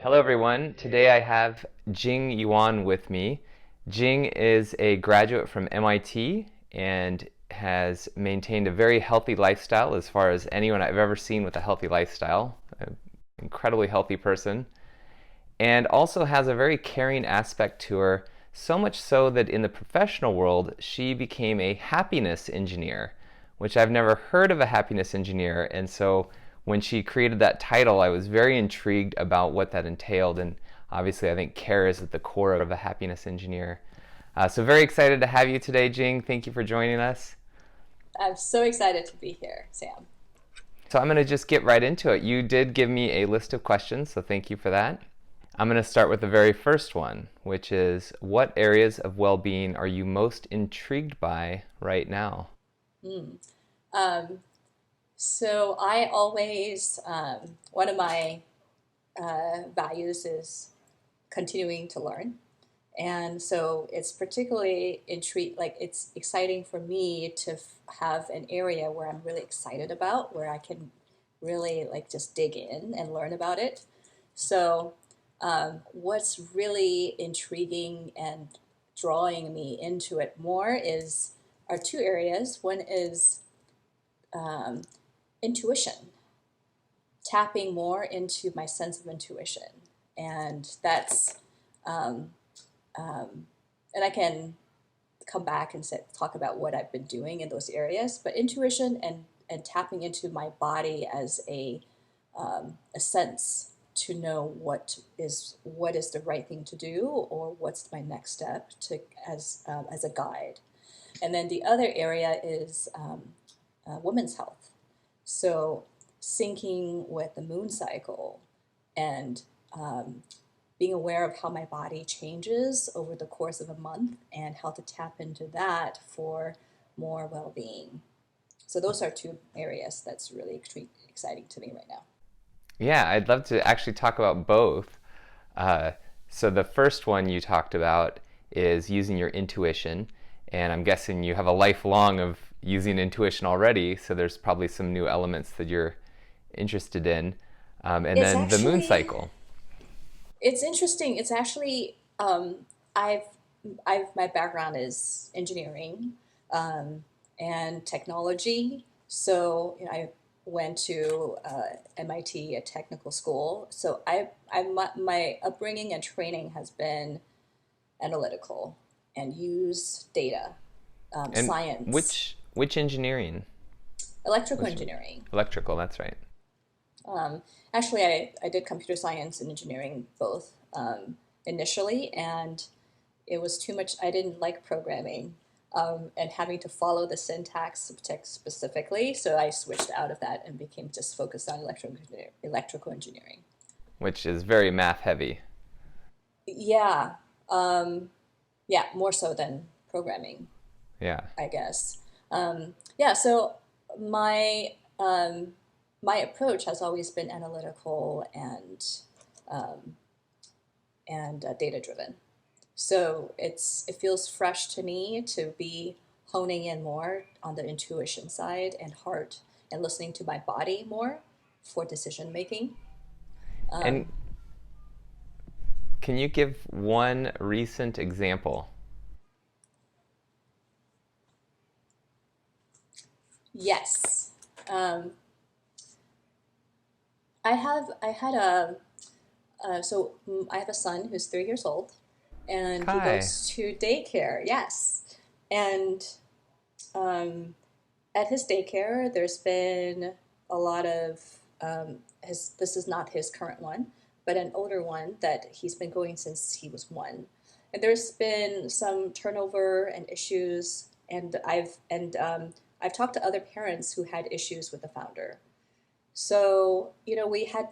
Hello everyone. Today I have Jing Yuan with me. Jing is a graduate from MIT and has maintained a very healthy lifestyle as far as anyone I've ever seen with a healthy lifestyle. An incredibly healthy person. And also has a very caring aspect to her, so much so that in the professional world she became a happiness engineer, which I've never heard of a happiness engineer. And so when she created that title, I was very intrigued about what that entailed. And obviously, I think care is at the core of a happiness engineer. So very excited to have you today, Jing. Thank you for joining us. I'm so excited to be here, Sam. So I'm going to just get right into it. You did give me a list of questions, so thank you for that. I'm going to start with the very first one, which is what areas of well-being are you most intrigued by right now? Mm. Um, so I always, one of my values is continuing to learn. And so it's particularly like it's exciting for me to have an area where I'm really excited about, where I can really like just dig in and learn about it. So what's really intriguing and drawing me into it more is are two areas. One is um, intuition, tapping more into my sense of intuition, and that's um, um, and I can come back and talk about what I've been doing in those areas. But intuition and tapping into my body as a sense to know what is the right thing to do or what's my next step to as a guide. And then the other area is women's health. So syncing with the moon cycle and being aware of how my body changes over the course of a month and how to tap into that for more well-being. So those are two areas that's really exciting to me right now. Yeah, I'd love to actually talk about both. Uh, so the first one you talked about is using your intuition, and I'm guessing you have a lifelong of using intuition already, so there's probably some new elements that you're interested in. And It's then the moon actually cycle. it's interesting. It's actually I've my background is engineering and technology. So I went to MIT, a technical school. So my upbringing and training has been analytical and use data, And science, which engineering electrical was engineering. electrical? That's right. Um, Actually, I did computer science and engineering both initially, and it was too much. I didn't like programming and having to follow the syntax of text specifically, so I switched out of that and became just focused on electrical engineering. Which is very math heavy. Yeah, yeah, more so than programming, Yeah. I guess. Yeah, so my my approach has always been analytical um, and data driven. So it feels fresh to me to be honing in more on the intuition side and heart and listening to my body more for decision making. And Um, can you give one recent example? yes, um, I had a I have a son who's 3 years old, and he Hi. goes to daycare. Yes, and um, at his daycare, there's been a lot of his. This is not his current one, but an older one that he's been going since he was one. And there's been some turnover and issues, and I've talked to other parents who had issues with the founder. So, we had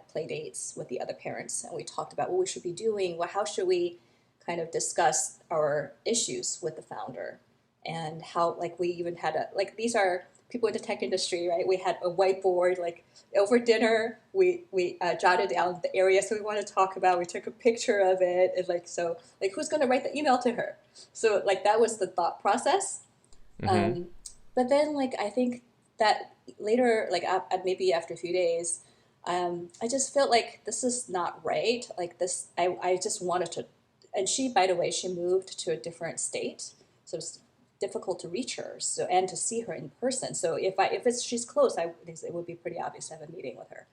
play dates with the other parents and we talked about what we should be doing. Well, how should we kind of discuss our issues with the founder and how, like, we even had these are people in the tech industry, right? We had a whiteboard, like, over dinner, we jotted down the areas that we want to talk about. We took a picture of it and who's going to write the email to her? So, like, that was the thought process. Mm-hmm. Um, but then, I think that later, maybe after a few days, I just felt like this is not right. Like this, I just wanted to, and she, by the way, she moved to a different state, so it's difficult to reach her. So and to see her in person. So if it's she's close, it would be pretty obvious to have a meeting with her.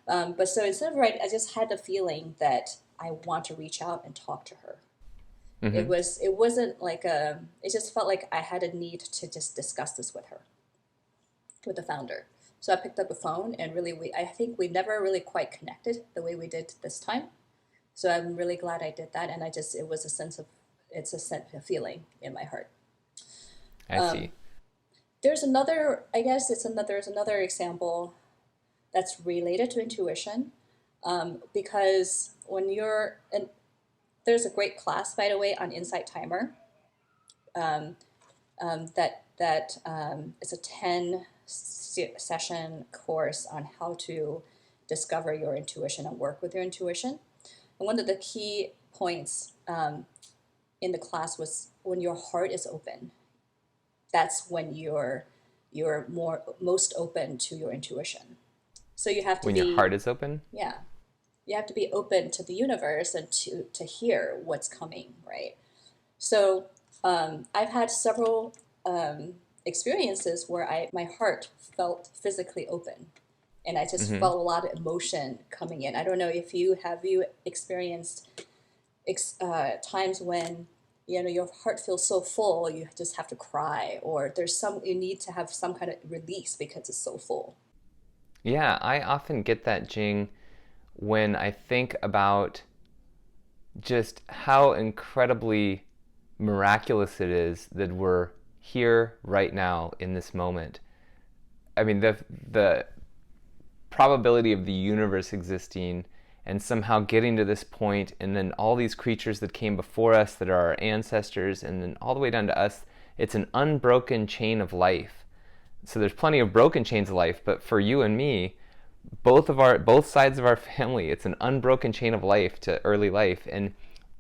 But so instead of right, I just had the feeling that I want to reach out and talk to her. Mm-hmm. It wasn't like a. It just felt like I had a need to just discuss this with her, with the founder. So I picked up a phone and really I think we never really quite connected the way we did this time. So I'm really glad I did that, and it was a sense of it's a sense of feeling in my heart. I see. There's another, I guess there's another example that's related to intuition, because when you're and there's a great class, by the way, on Insight Timer, that is a 10 session course on how to discover your intuition and work with your intuition. And one of the key points in the class was when your heart is open, that's when you're most open to your intuition. So you have to When your be, heart is open? yeah, you have to be open to the universe and to hear what's coming, right? So I've had several experiences where my heart felt physically open, and I just Mm-hmm. felt a lot of emotion coming in. I don't know if you experienced times when your heart feels so full you just have to cry, or you need to have some kind of release because it's so full. Yeah, I often get that, Jing, when I think about just how incredibly miraculous it is that we're here right now in this moment. I mean, the probability of the universe existing and somehow getting to this point, and then all these creatures that came before us that are our ancestors, and then all the way down to us, it's an unbroken chain of life. So there's plenty of broken chains of life, but for you and me, both sides of our family, it's an unbroken chain of life to early life, and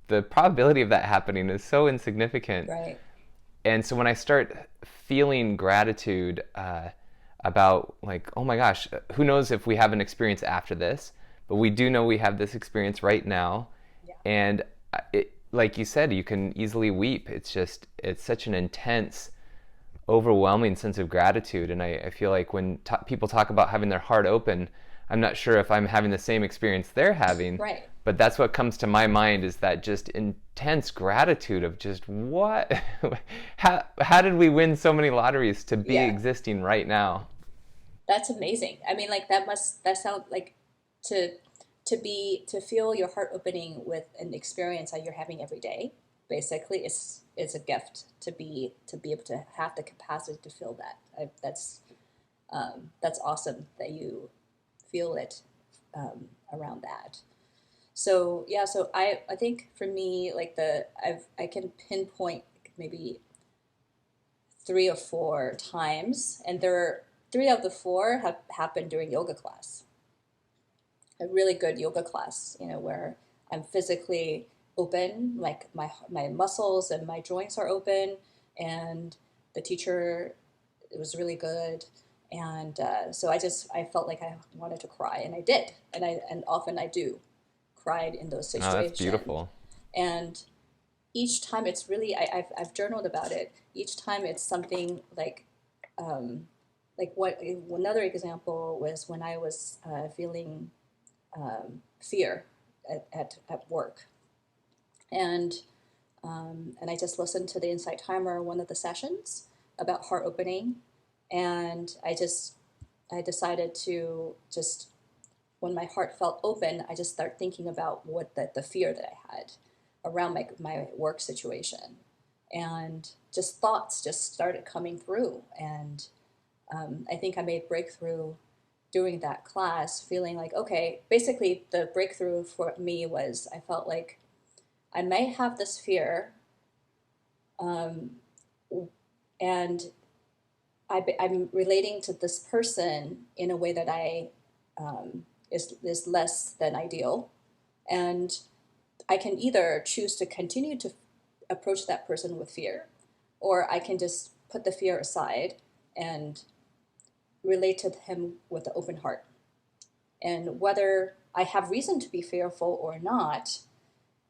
the probability of that happening is so insignificant. Right. And so when I start feeling gratitude about, like, oh my gosh, who knows if we have an experience after this, but we do know we have this experience right now. Yeah. And like you said, you can easily weep. It's such an intense, overwhelming sense of gratitude. And I feel like when people talk about having their heart open, I'm not sure if I'm having the same experience they're having, Right. but that's what comes to my mind, is that just intense gratitude of just what, how did we win so many lotteries to be Yeah, existing right now? that's amazing. I mean, like that sound like to to feel your heart opening with an experience that you're having every day. Basically, it's a gift to be able to have the capacity to feel that. That's awesome that you feel it around that. So yeah, so I think for me, like I can pinpoint maybe 3 or 4 times, and there are 3 of the 4 have happened during yoga class. A really good yoga class, where I'm physically open, like my muscles and my joints are open, and the teacher, it was really good, and so I felt like I wanted to cry, and I did, and often I do cried in those Oh, that's situations, beautiful. and each time it's really I've journaled about it. Each time it's something um, like what another example was when I was feeling fear at work, and and I just listened to the Insight Timer, one of the sessions about heart opening, and I decided to just, when my heart felt open, I just start thinking about what the fear that I had around my work situation, and just thoughts just started coming through, and I think I made breakthrough during that class, feeling like, okay, basically the breakthrough for me was I felt like I may have this fear, um, and I'm relating to this person in a way that is less than ideal, and I can either choose to continue to approach that person with fear, or I can just put the fear aside and relate to him with an open heart. And whether I have reason to be fearful or not,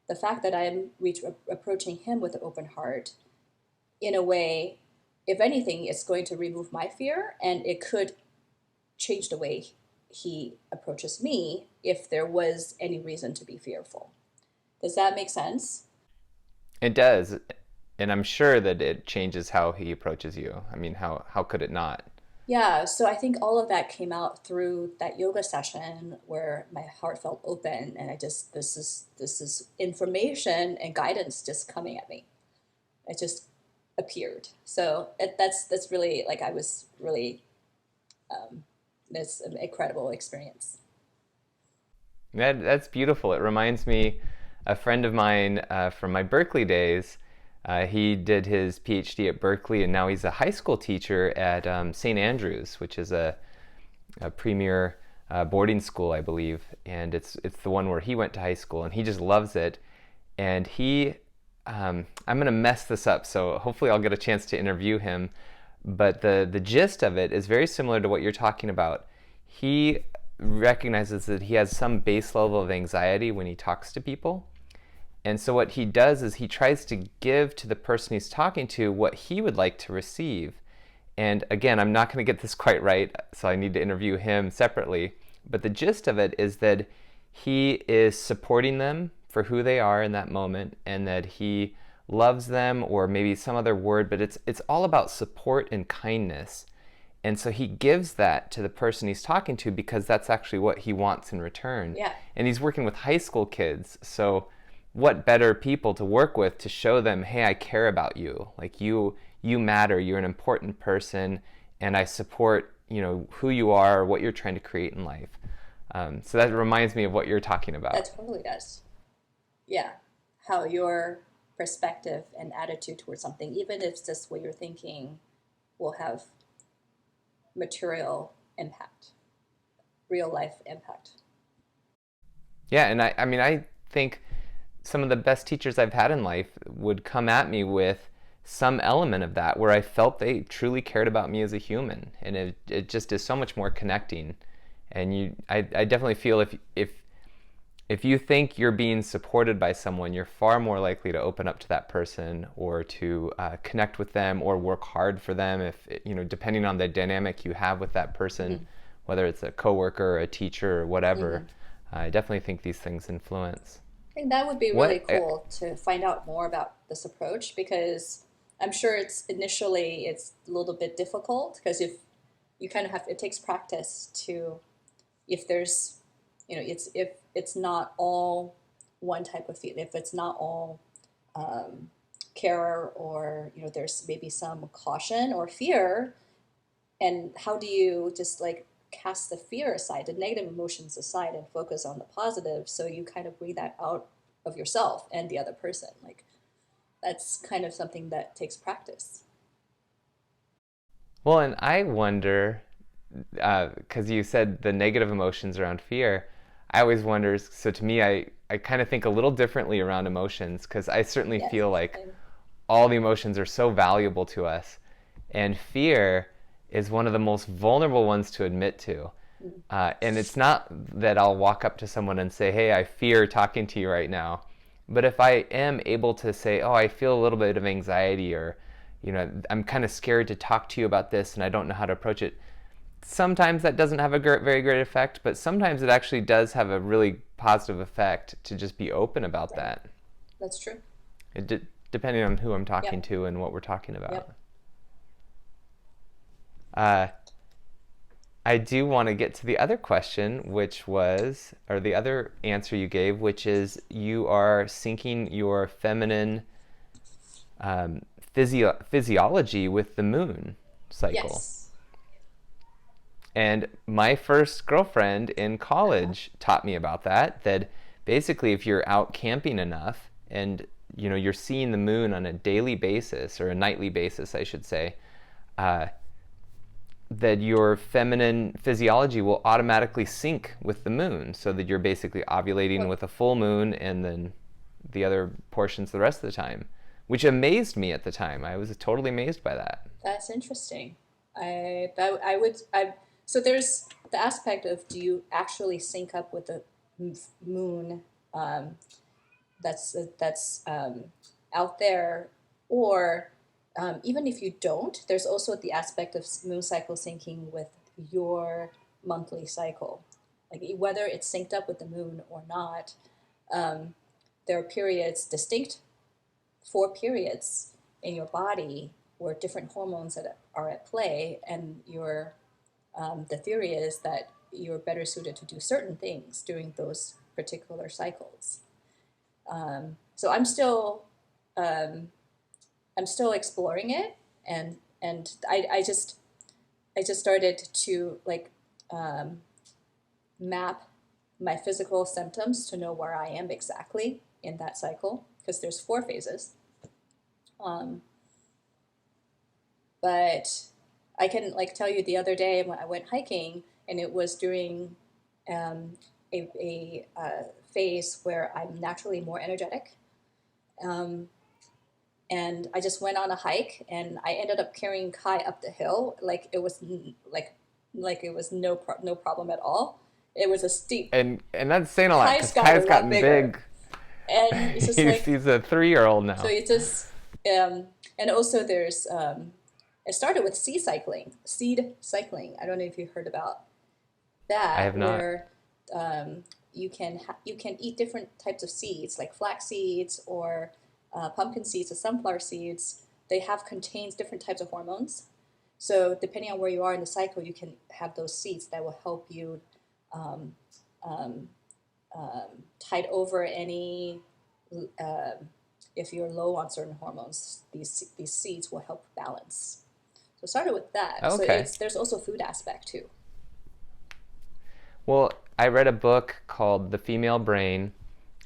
the fact that I'm approaching him with an open heart, in a way, if anything, it's going to remove my fear, and it could change the way he approaches me if there was any reason to be fearful. Does that make sense? It does. And I'm sure that it changes how he approaches you. I mean, how could it not? Yeah, so I think all of that came out through that yoga session where my heart felt open, and I just this is information and guidance just coming at me. It just appeared. So that's really like I was really it's an incredible experience. That's beautiful. It reminds me, a friend of mine from my Berkeley days. He did his PhD at Berkeley, and now he's a high school teacher at St. Andrews, which is a premier boarding school, I believe. And it's the one where he went to high school, and he just loves it. And I'm going to mess this up, so hopefully I'll get a chance to interview him. But the gist of it is very similar to what you're talking about. He recognizes that he has some base level of anxiety when he talks to people. And so what he does is he tries to give to the person he's talking to what he would like to receive. And again, I'm not going to get this quite right, so I need to interview him separately. But the gist of it is that he is supporting them for who they are in that moment, and that he loves them, or maybe some other word, but it's all about support and kindness. And so he gives that to the person he's talking to because that's actually what he wants in return. Yeah. And he's working with high school kids, so what better people to work with to show them, hey, I care about you. Like you matter, you're an important person, and I support, who you are, what you're trying to create in life. So that reminds me of what you're talking about. That totally does. Yeah. How your perspective and attitude towards something, even if it's just what you're thinking, will have material impact, real life impact. Yeah, and I mean, I think some of the best teachers I've had in life would come at me with some element of that, where I felt they truly cared about me as a human, and it just is so much more connecting. And I definitely feel if you think you're being supported by someone, you're far more likely to open up to that person, or to connect with them, or work hard for them. If depending on the dynamic you have with that person, mm-hmm. whether it's a coworker, or a teacher, or whatever, mm-hmm. I definitely think these things influence. I think that would be really cool to find out more about this approach, because I'm sure it's a little bit difficult, because if you kind of it takes practice to, if there's, if it's not all one type of feeling, if it's not all care, or, there's maybe some caution or fear, and how do you just like cast the fear aside, the negative emotions aside, and focus on the positive, so you kind of bring that out of yourself and the other person. Like, that's kind of something that takes practice. Well, and I wonder, because you said the negative emotions around fear, I always wonder, so to me, I kind of think a little differently around emotions, because I certainly feel like all the emotions are so valuable to us, and fear is one of the most vulnerable ones to admit to. And it's not that I'll walk up to someone and say, hey, I fear talking to you right now. But if I am able to say, oh, I feel a little bit of anxiety, or, I'm kind of scared to talk to you about this and I don't know how to approach it. Sometimes that doesn't have a very great effect, but sometimes it actually does have a really positive effect to just be open about that. That's true. Depending on who I'm talking to and what we're talking about. Yep. I do want to get to the other question, which was, or the other answer you gave, which is you are syncing your feminine physiology with the moon cycle. Yes. And my first girlfriend in college taught me about that basically if you're out camping enough and you're seeing the moon on a daily basis, or a nightly basis, I should say, that your feminine physiology will automatically sync with the moon, so that you're basically ovulating with a full moon, and then the other portions the rest of the time, which amazed me at the time. I was totally amazed by that. That's interesting. So there's the aspect of, do you actually sync up with the moon, um, that's out there, or even if you don't, there's also the aspect of moon cycle syncing with your monthly cycle, like whether it's synced up with the moon or not. Um, there are periods, distinct 4 periods in your body where different hormones that are at play, and your the theory is that you're better suited to do certain things during those particular cycles. So um, I'm still exploring it, and I just started to like um, map my physical symptoms to know where I am exactly in that cycle, because there's 4 phases. Um, but I can like tell you, the other day when I went hiking, and it was during um, a phase where I'm naturally more energetic. Um, and I just went on a hike, and I ended up carrying Kai up the hill like it was like it was no problem at all. It was a steep. And that's saying a lot Kai's because got a Kai's lot gotten bigger, big. and it's just like, He's a 3-year-old so now. it just and also there's it started with seed cycling. I don't know if you heard about I that, have not. where you can eat different types of seeds, like flax seeds or pumpkin seeds or sunflower seeds. They have contains different types of hormones. So depending on where you are in the cycle, you can have those seeds that will help you um, um, tide over any uh, if you're low on certain hormones. These seeds will help balance. So it started with that. So Okay. it's there's also food aspect too. Well, I read a book called The Female Brain,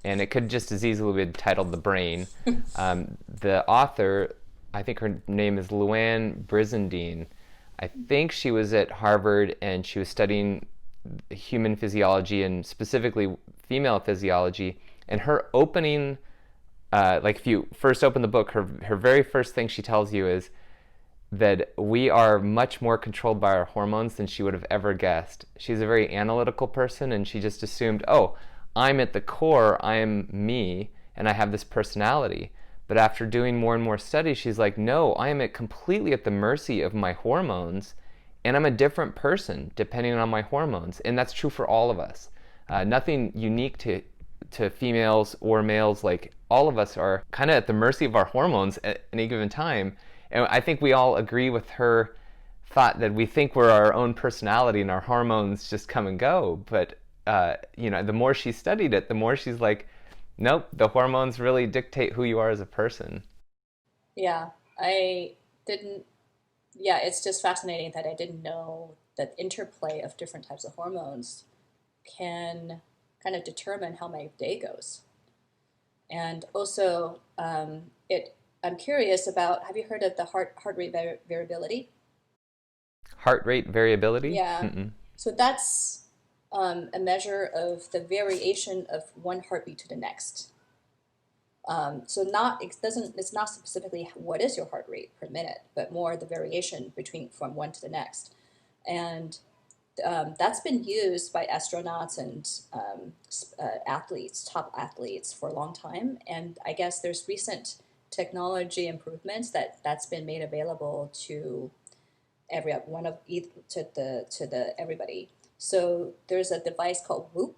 and it could just as easily be titled The Brain. The author, I think her name is Louann Brizendine. I think she was at Harvard, and she was studying human physiology and specifically female physiology. And her opening, like if you first open the book, her very first thing she tells you is that we are much more controlled by our hormones than she would have ever guessed. She's a very analytical person, and she just assumed, oh, I'm at the core, I am me, and I have this personality. But after doing more and more studies, she's like, no, I am completely at the mercy of my hormones, and I'm a different person depending on my hormones. And that's true for all of us. Nothing unique to females or males. Like, all of us are kind of at the mercy of our hormones at any given time. And I think we all agree with her thought that we think we're our own personality and our hormones just come and go. But the more she studied it, the more she's like, nope, the hormones really dictate who you are as a person. Yeah, I didn't. Yeah, it's just fascinating that I didn't know that interplay of different types of hormones can kind of determine how my day goes. And also, it. I'm curious about. Have you heard of the heart rate variability? Heart rate variability? Yeah. Mm-mm. So that's a measure of the variation of one heartbeat to the next. So not it doesn't it's not specifically what is your heart rate per minute, but more the variation between from one to the next. And that's been used by astronauts and athletes, top athletes, for a long time. And I guess there's recent technology improvements that's been made available to every one of to the everybody. So there's a device called Whoop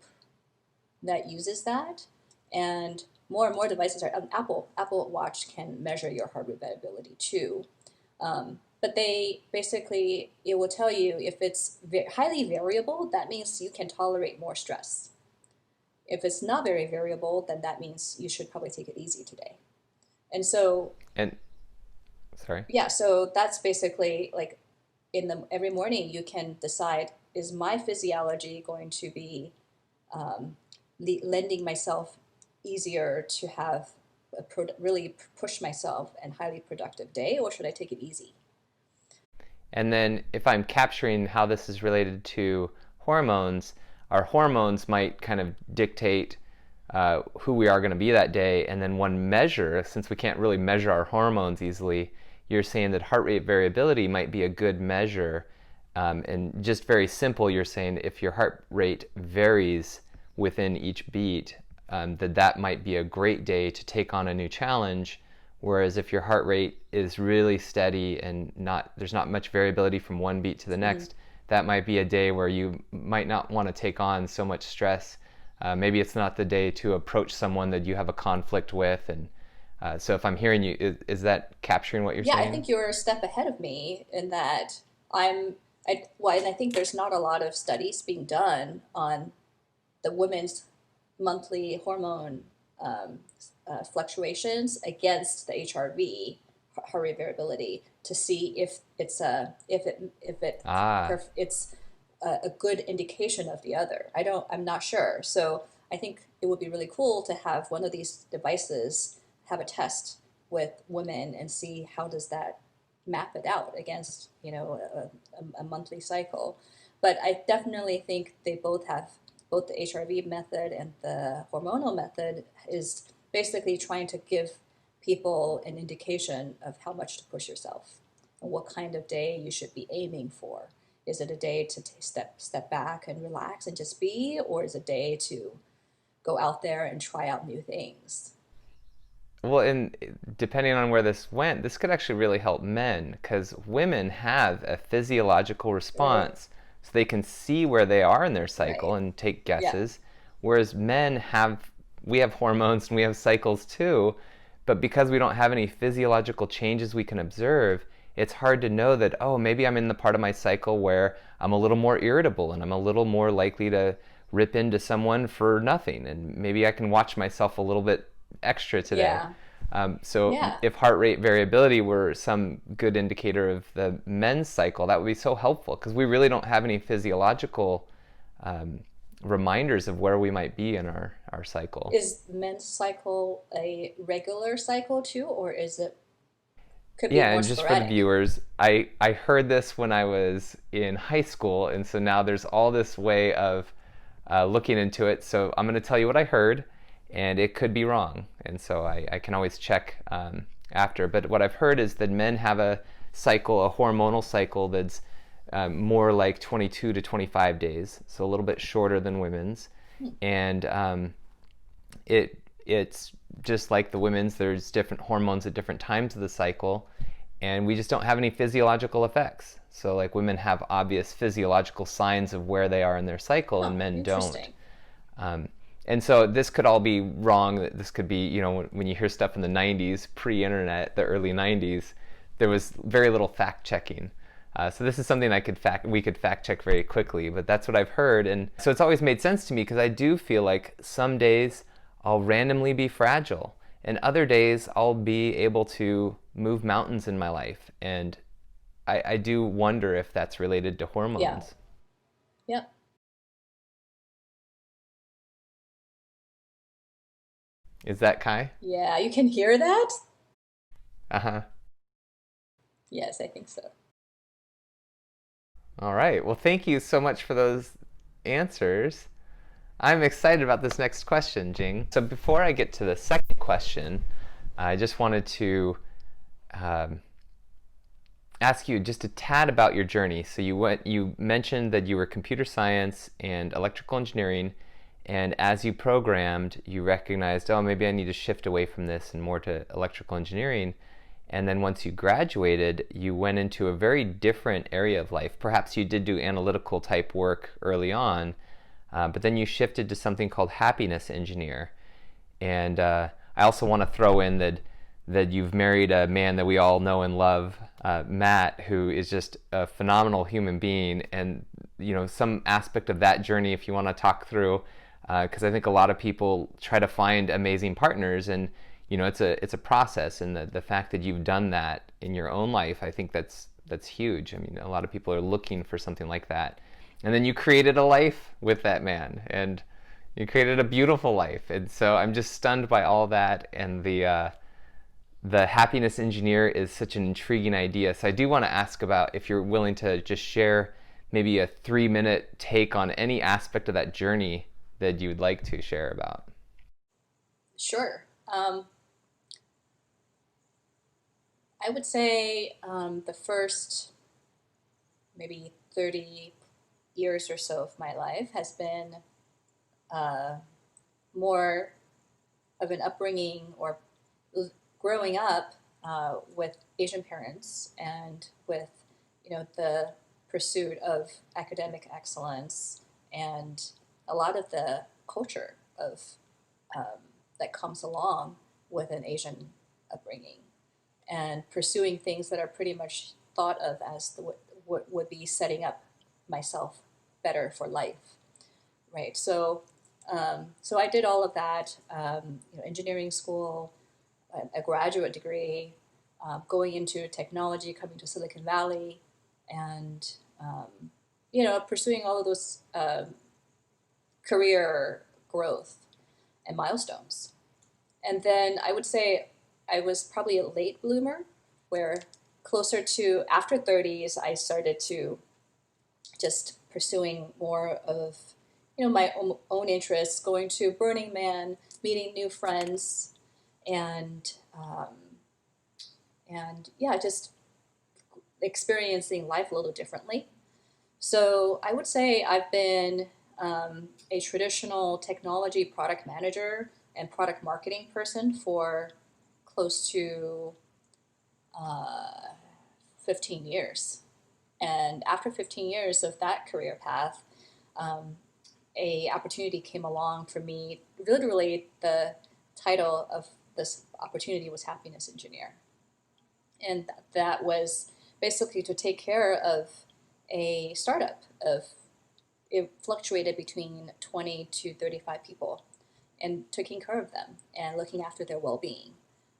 that uses that, and more devices are. Apple Watch can measure your heart rate variability too. But they basically, it will tell you if it's highly variable, that means you can tolerate more stress. If it's not very variable, then that means you should probably take it easy today. And so, And sorry. yeah, so that's basically like in the every morning you can decide, is my physiology going to be um, lending myself easier to have really push myself and highly productive day, or should I take it easy? And then if I'm capturing how this is related to hormones, our hormones might kind of dictate who we are going to be that day. And then one measure, since we can't really measure our hormones easily, you're saying that heart rate variability might be a good measure And just very simple, you're saying if your heart rate varies within each beat, that might be a great day to take on a new challenge. Whereas if your heart rate is really steady and there's not much variability from one beat to the next, that might be a day where you might not want to take on so much stress. Maybe it's not the day to approach someone that you have a conflict with. And so if I'm hearing you, is that capturing what you're Yeah, I saying? think you're a step ahead of me in that well, and I think there's not a lot of studies being done on the women's monthly hormone um, fluctuations against the HRV, heart rate variability, to see if Ah, it's a good indication of the other. I'm not sure. So I think it would be really cool to have one of these devices have a test with women and see how does that map it out against a monthly cycle. But I definitely think they both have, both the HRV method and the hormonal method is basically trying to give people an indication of how much to push yourself and what kind of day you should be aiming for. Is it a day to step back and relax and just be, or is it a day to go out there and try out new things? well, and depending on where this went, this could actually really help men because women have a physiological Right. response so they can see where they are in their cycle Right. and take Yeah. guesses. Whereas we have hormones and we have cycles too, but because we don't have any physiological changes we can observe, it's hard to know that, oh, maybe I'm in the part of my cycle where I'm a little more irritable and I'm a little more likely to rip into someone for nothing. And maybe I can watch myself a little bit extra today. Yeah. So Yeah. if heart rate variability were some good indicator of the men's cycle, that would be so helpful because we really don't have any physiological um, reminders of where we might be in our cycle. Is men's cycle a regular cycle too, or is it could be Yeah, more and just for the sporadic? viewers, I heard this when I was in high school, and so now there's all this way of looking into it. So I'm going to tell you what I heard, and it could be wrong, and so I can always check after. But what I've heard is that men have a cycle, a hormonal cycle that's more like 22 to 25 days, so a little bit shorter than women's, Hmm. and it's just like the women's. There's different hormones at different times of the cycle, and we just don't have any physiological effects. So like women have obvious physiological signs of where they are in their cycle, Huh. and men don't. Interesting. Um, and so this could all be wrong. This could be, when you hear stuff in the 90s, pre-internet, the early 90s, there was very little fact checking. So this is something we could fact check very quickly, but that's what I've heard, and so it's always made sense to me because I do feel like some days I'll randomly be fragile, and other days I'll be able to move mountains in my life, and I do wonder if that's related to Yeah. hormones. Yep. Is that Kai? Yeah. You can hear that? Uh huh. Yes, I think so. All right. Well, thank you so much for those answers. I'm excited about this next question, Jing. So before I get to the second question, I just wanted to um, ask you just a tad about your journey. So you mentioned that you were computer science and electrical engineering, and as you programmed, you recognized, oh, maybe I need to shift away from this and more to electrical engineering. And then once you graduated, you went into a very different area of life. Perhaps you did do analytical type work early on, but then you shifted to something called happiness engineer. And I also want to throw in that you've married a man that we all know and love, Matt, who is just a phenomenal human being. And some aspect of that journey, if you want to talk through, because I think a lot of people try to find amazing partners, and it's a process. And the fact that you've done that in your own life, I think that's huge. I mean, a lot of people are looking for something like that. And then you created a life with that man, and you created a beautiful life. And so I'm just stunned by all that, and the happiness engineer is such an intriguing idea. So I do want to ask about if you're willing to just share maybe a 3-minute take on any aspect of that journey that you would like to share about. Sure. I would say the first maybe 30 years or so of my life has been uh, more of an upbringing or growing up with Asian parents and with, the pursuit of academic excellence and a lot of the culture of um, that comes along with an Asian upbringing and pursuing things that are pretty much thought of as what would be setting up myself better for life, right? So I did all of that, engineering school, a graduate degree, going into technology, coming to Silicon Valley, and pursuing all of those career growth and milestones. And then I would say I was probably a late bloomer, where closer to after 30s, I started to just pursuing more of my own interests, going to Burning Man, meeting new friends, and yeah, just experiencing life a little differently. So I would say I've been a traditional technology product manager and product marketing person for close to uh, 15 years. And after 15 years of that career path, um, a opportunity came along for me. Literally, the title of this opportunity was happiness engineer, and that was basically to take care of a startup of it fluctuated between 20 to 35 people and taking care of them and looking after their well-being.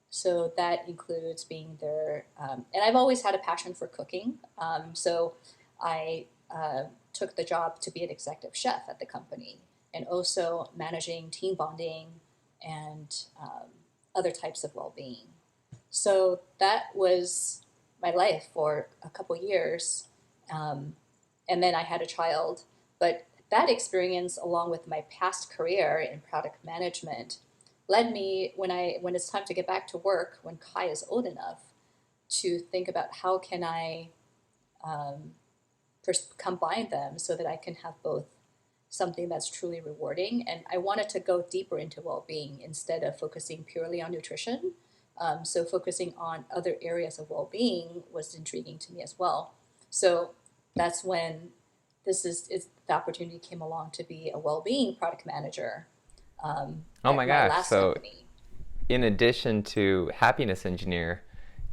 So that includes being there. And I've always had a passion for cooking. So I took the job to be an executive chef at the company and also managing team bonding and other types of well-being. So that was my life for a couple years. Um, and then I had a child. But that experience, along with my past career in product management, led me when it's time to get back to work, when Kai is old enough, to think about how can I um, combine them so that I can have both something that's truly rewarding. And I wanted to go deeper into well-being instead of focusing purely on nutrition. So focusing on other areas of well-being was intriguing to me as well. So that's when the opportunity came along to be a well-being product manager Oh my at my gosh. last So, company, in addition to happiness engineer,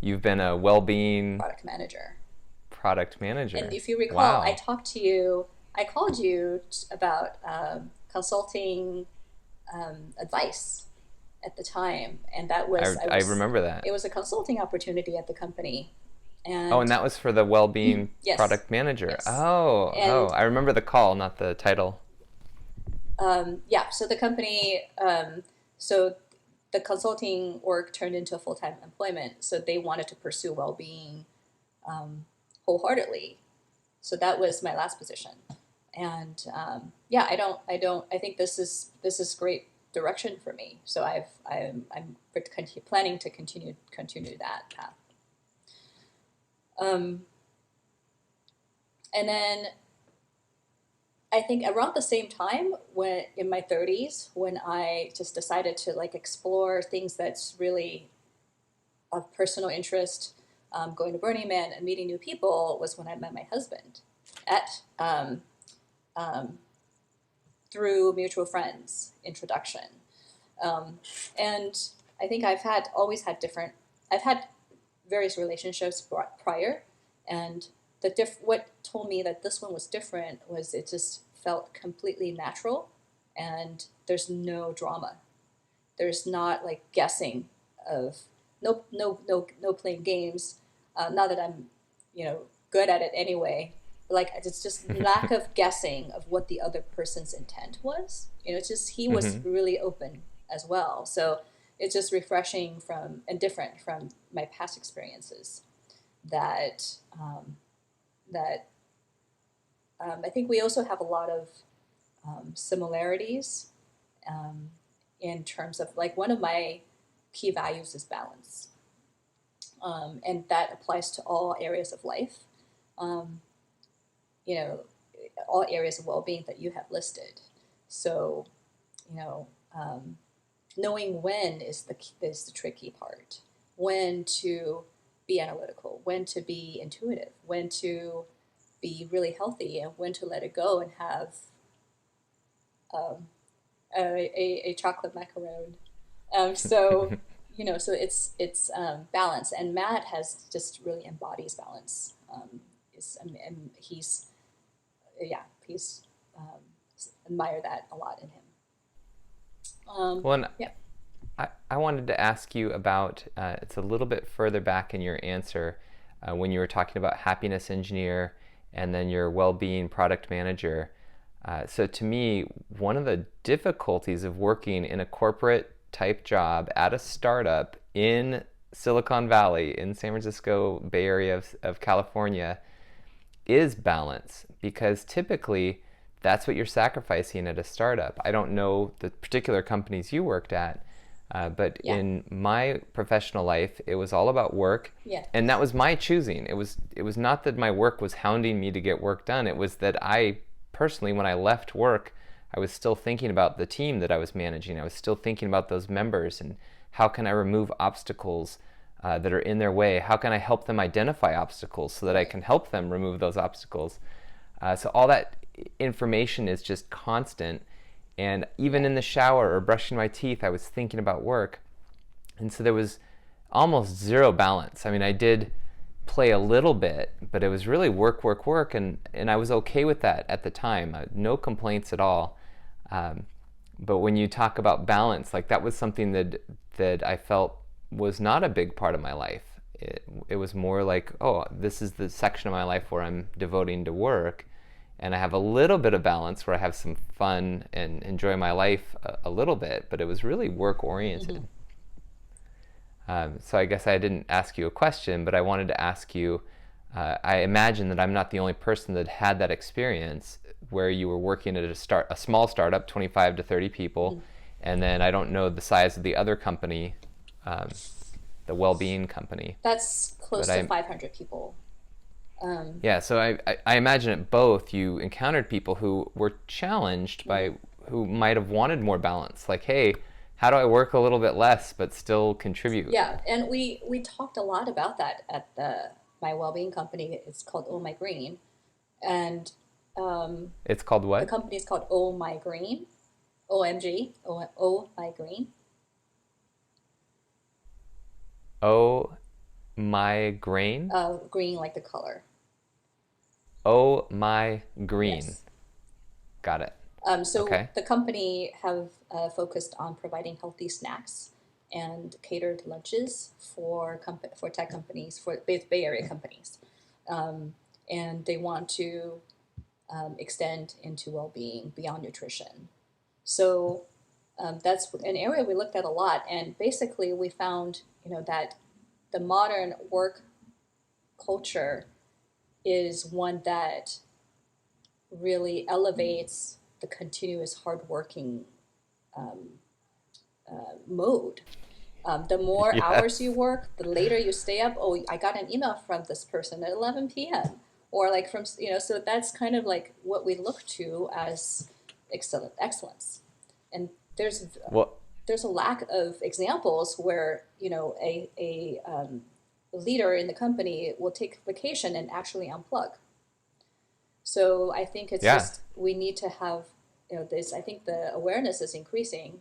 you've been a well-being product manager. product And manager. if you recall, Wow. I called you about consulting advice at the time, and I remember that. it was a consulting opportunity at the company, Oh, and and that was for the well-being yes, product manager. yes, Oh, and I remember the call, not the title. yeah, so the company, so the consulting work turned into a full time employment, so they wanted to pursue well being um, wholeheartedly. So that was my last position, and yeah, I think this is great direction for me. So I'm planning to continue that path. Um, and then I think around the same time, when in my 30s, when I just decided to like explore things that's really of personal interest, going to Burning Man and meeting new people, was when I met my husband at um, through mutual friends introduction. Um, and I think I've had various relationships prior, and what told me that this one was different was it just felt completely natural, and there's no drama. There's not like guessing of no playing games. Not that I'm, good at it anyway. Like it's just lack of guessing of what the other person's intent was. It's just he was Hmm. really open as well. So it's just refreshing from and different from my past experiences that that I think we also have a lot of similarities um, in terms of like one of my key values is balance, and that applies to all areas of life. Um, you know, all areas of well-being that you have listed. So, you know, knowing when is the tricky part. When to be analytical, when to be intuitive, when to be really healthy, and when to let it go and have um, a chocolate macaron. So so it's balance, and Matt has just really embodies balance. And he's um, admire that a lot in him. Well, and Yeah. I wanted to ask you about, it's a little bit further back in your answer when you were talking about happiness engineer and then your well-being product manager. So to me, one of the difficulties of working in a corporate type job at a startup in Silicon Valley, in San Francisco Bay Area of California, is balance, because typically that's what you're sacrificing at a startup. I don't know the particular companies you worked at, but Yeah. in my professional life, it was all about work, Yeah. and that was my choosing. It was not that my work was hounding me to get work done. It was that I personally, when I left work, I was still thinking about the team that I was managing. I was still thinking about those members and how can I remove obstacles that are in their way? How can I help them identify obstacles so that I can help them remove those obstacles? So all that information is just constant. And even in the shower or brushing my teeth, I was thinking about work. And so there was almost zero balance. I mean, I did play a little bit, but it was really work, work, work. And I was okay with that at the time. No complaints at all. But when you talk about balance, like that was something that I felt was not a big part of my life. It was more like, oh, this is the section of my life where I'm devoting to work, and I have a little bit of balance where I have some fun and enjoy my life a little bit, but it was really work oriented. So I guess I didn't ask you a question, but I wanted to ask you, I imagine that I'm not the only person that had that experience where you were working at a small startup, 25 to 30 people, and then I don't know the size of the other company, the well-being company. That's close to 500 people. Yeah, so I imagine at both you encountered people who were challenged by, who might have wanted more balance. Like, hey, how do I work a little bit less but still contribute? Yeah, and we talked a lot about that at my well-being company. It's called Oh My Green, and It's called the what? company is called Oh My Green, OMG, Oh My Green. Oh, my grain? Green like the color. Oh, my green. Yes. Got it. So Okay. the company have focused on providing healthy snacks and catered lunches for tech companies, for Bay Area companies, and they want to extend into well-being beyond nutrition. So that's an area we looked at a lot, and basically we found that the modern work culture is one that really elevates the continuous hardworking mode. The more hours you Yes. work, the later you stay up. Oh, I got an email from this person at 11 p.m. Or like so that's kind of like what we look to as excellence. And there's Well, there's a lack of examples where a leader in the company will take vacation and actually unplug. So I think it's yeah. just we need to have this. I think the awareness is increasing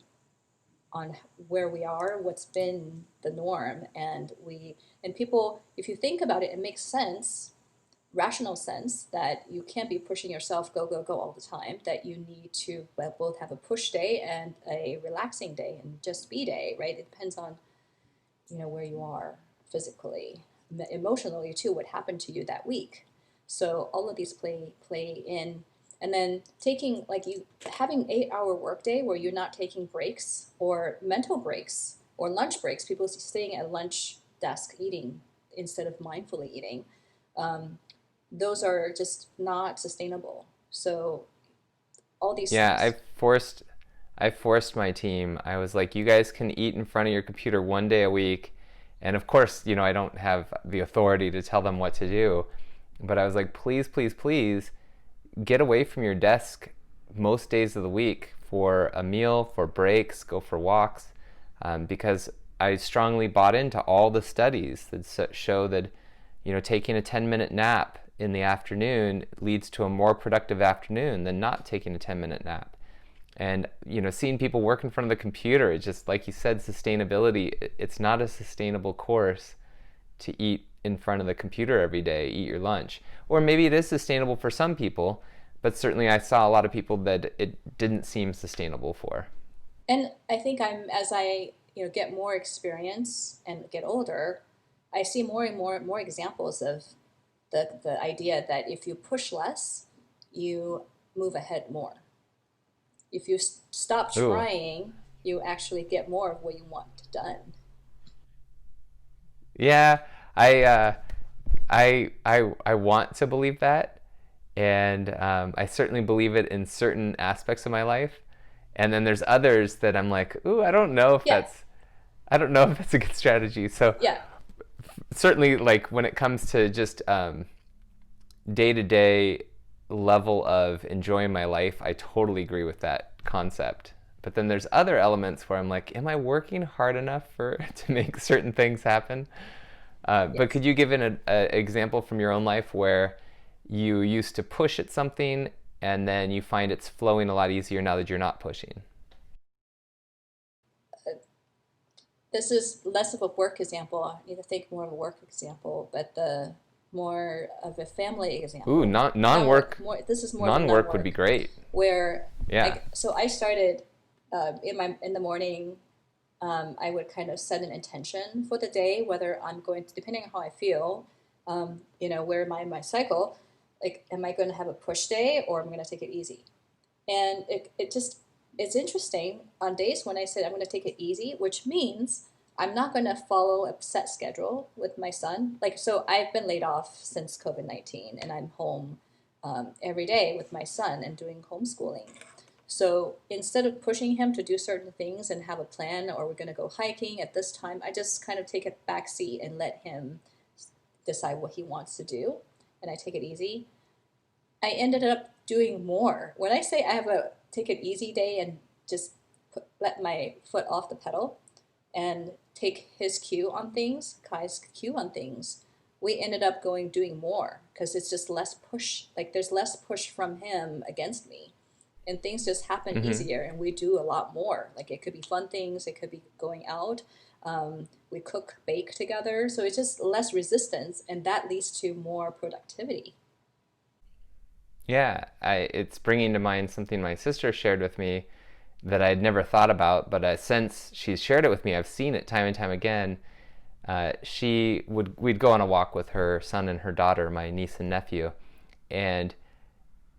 on where we are, what's been the norm, and people. If you think about it, it makes sense, rational sense, that you can't be pushing yourself go go go all the time. That you need to both have a push day and a relaxing day and just be day, right? It depends on where you are physically, emotionally too, what happened to you that week. So all of these play in, and then taking like you having 8 hour workday where you're not taking breaks or mental breaks or lunch breaks. People staying at lunch desk eating instead of mindfully eating. Those are just not sustainable. So all these Yeah, things. I forced my team. I was like, you guys can eat in front of your computer 1 day a week. And of course, I don't have the authority to tell them what to do. But I was like, please, please, please, get away from your desk most days of the week for a meal, for breaks, go for walks, because I strongly bought into all the studies that show that, taking a 10-minute nap in the afternoon leads to a more productive afternoon than not taking a 10-minute nap. And, seeing people work in front of the computer, it's just, like you said, sustainability, it's not a sustainable course to eat in front of the computer every day, eat your lunch. Or maybe it is sustainable for some people, but certainly I saw a lot of people that it didn't seem sustainable for. And I think as I get more experience and get older, I see more and more examples of the idea that if you push less, you move ahead more. If you stop Ooh. trying, you actually get more of what you want done. Yeah, I want to believe that, and I certainly believe it in certain aspects of my life. And then there's others that I'm like, ooh, Yeah, I don't know if that's a good strategy. So yeah, certainly, like when it comes to just day-to-day level of enjoying my life, I totally agree with that concept. But then there's other elements where I'm like, am I working hard enough to make certain things happen? But yes. could you give an example from your own life where you used to push at something and then you find it's flowing a lot easier now that you're not pushing? This is less of a work example. I need to think more of a work example, but the more of a family Ooh, example. non-work. More. This is more of a Non-work would be non-work, great. where Yeah. so I started in the morning. I would kind of set an intention for the day, whether I'm going to, depending on how I feel, where am I in my cycle? Like, am I going to have a push day or am I going to take it easy? And it's interesting on days when I said I'm going to take it easy, which means I'm not going to follow a set schedule with my son. Like, so I've been laid off since COVID-19 and I'm home every day with my son and doing homeschooling. So instead of pushing him to do certain things and have a plan, or we're going to go hiking at this time, I just kind of take a back seat and let him decide what he wants to do. And I take it easy. I ended up doing more. When I say I have a take it easy day and just let my foot off the pedal and take his cue on things, Kai's cue on things, we ended up doing more because it's just less push. Like there's less push from him against me. And things just happen Mm-hmm. easier and we do a lot more. Like it could be fun things, it could be going out. We cook, bake together. So it's just less resistance and that leads to more productivity. Yeah, it's bringing to mind something my sister shared with me that I'd never thought about, but since she's shared it with me, I've seen it time and time again. We'd go on a walk with her son and her daughter, my niece and nephew, and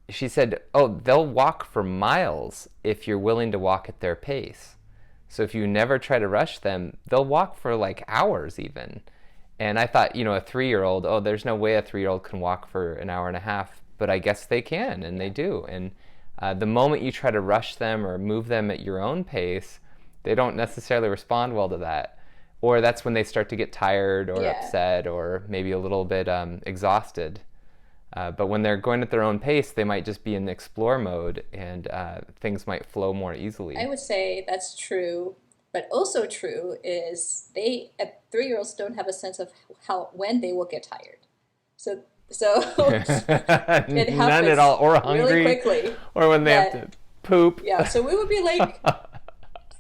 she said, "Oh, they'll walk for miles if you're willing to walk at their pace. So if you never try to rush them, they'll walk for like hours even." And I thought, a 3-year-old, oh, there's no way a 3-year-old can walk for an hour and a half, but I guess they can, and they Yeah. do. And the moment you try to rush them or move them at your own pace, they don't necessarily respond well to that. Or that's when they start to get tired or Yeah. upset or maybe a little bit exhausted. But when they're going at their own pace, they might just be in explore mode and things might flow more I easily. would say that's true, but also true is 3-year-olds don't have a sense of how when they will get tired. So it None at happens all, or really hungry, quickly or when they have to that poop. yeah, so we would be like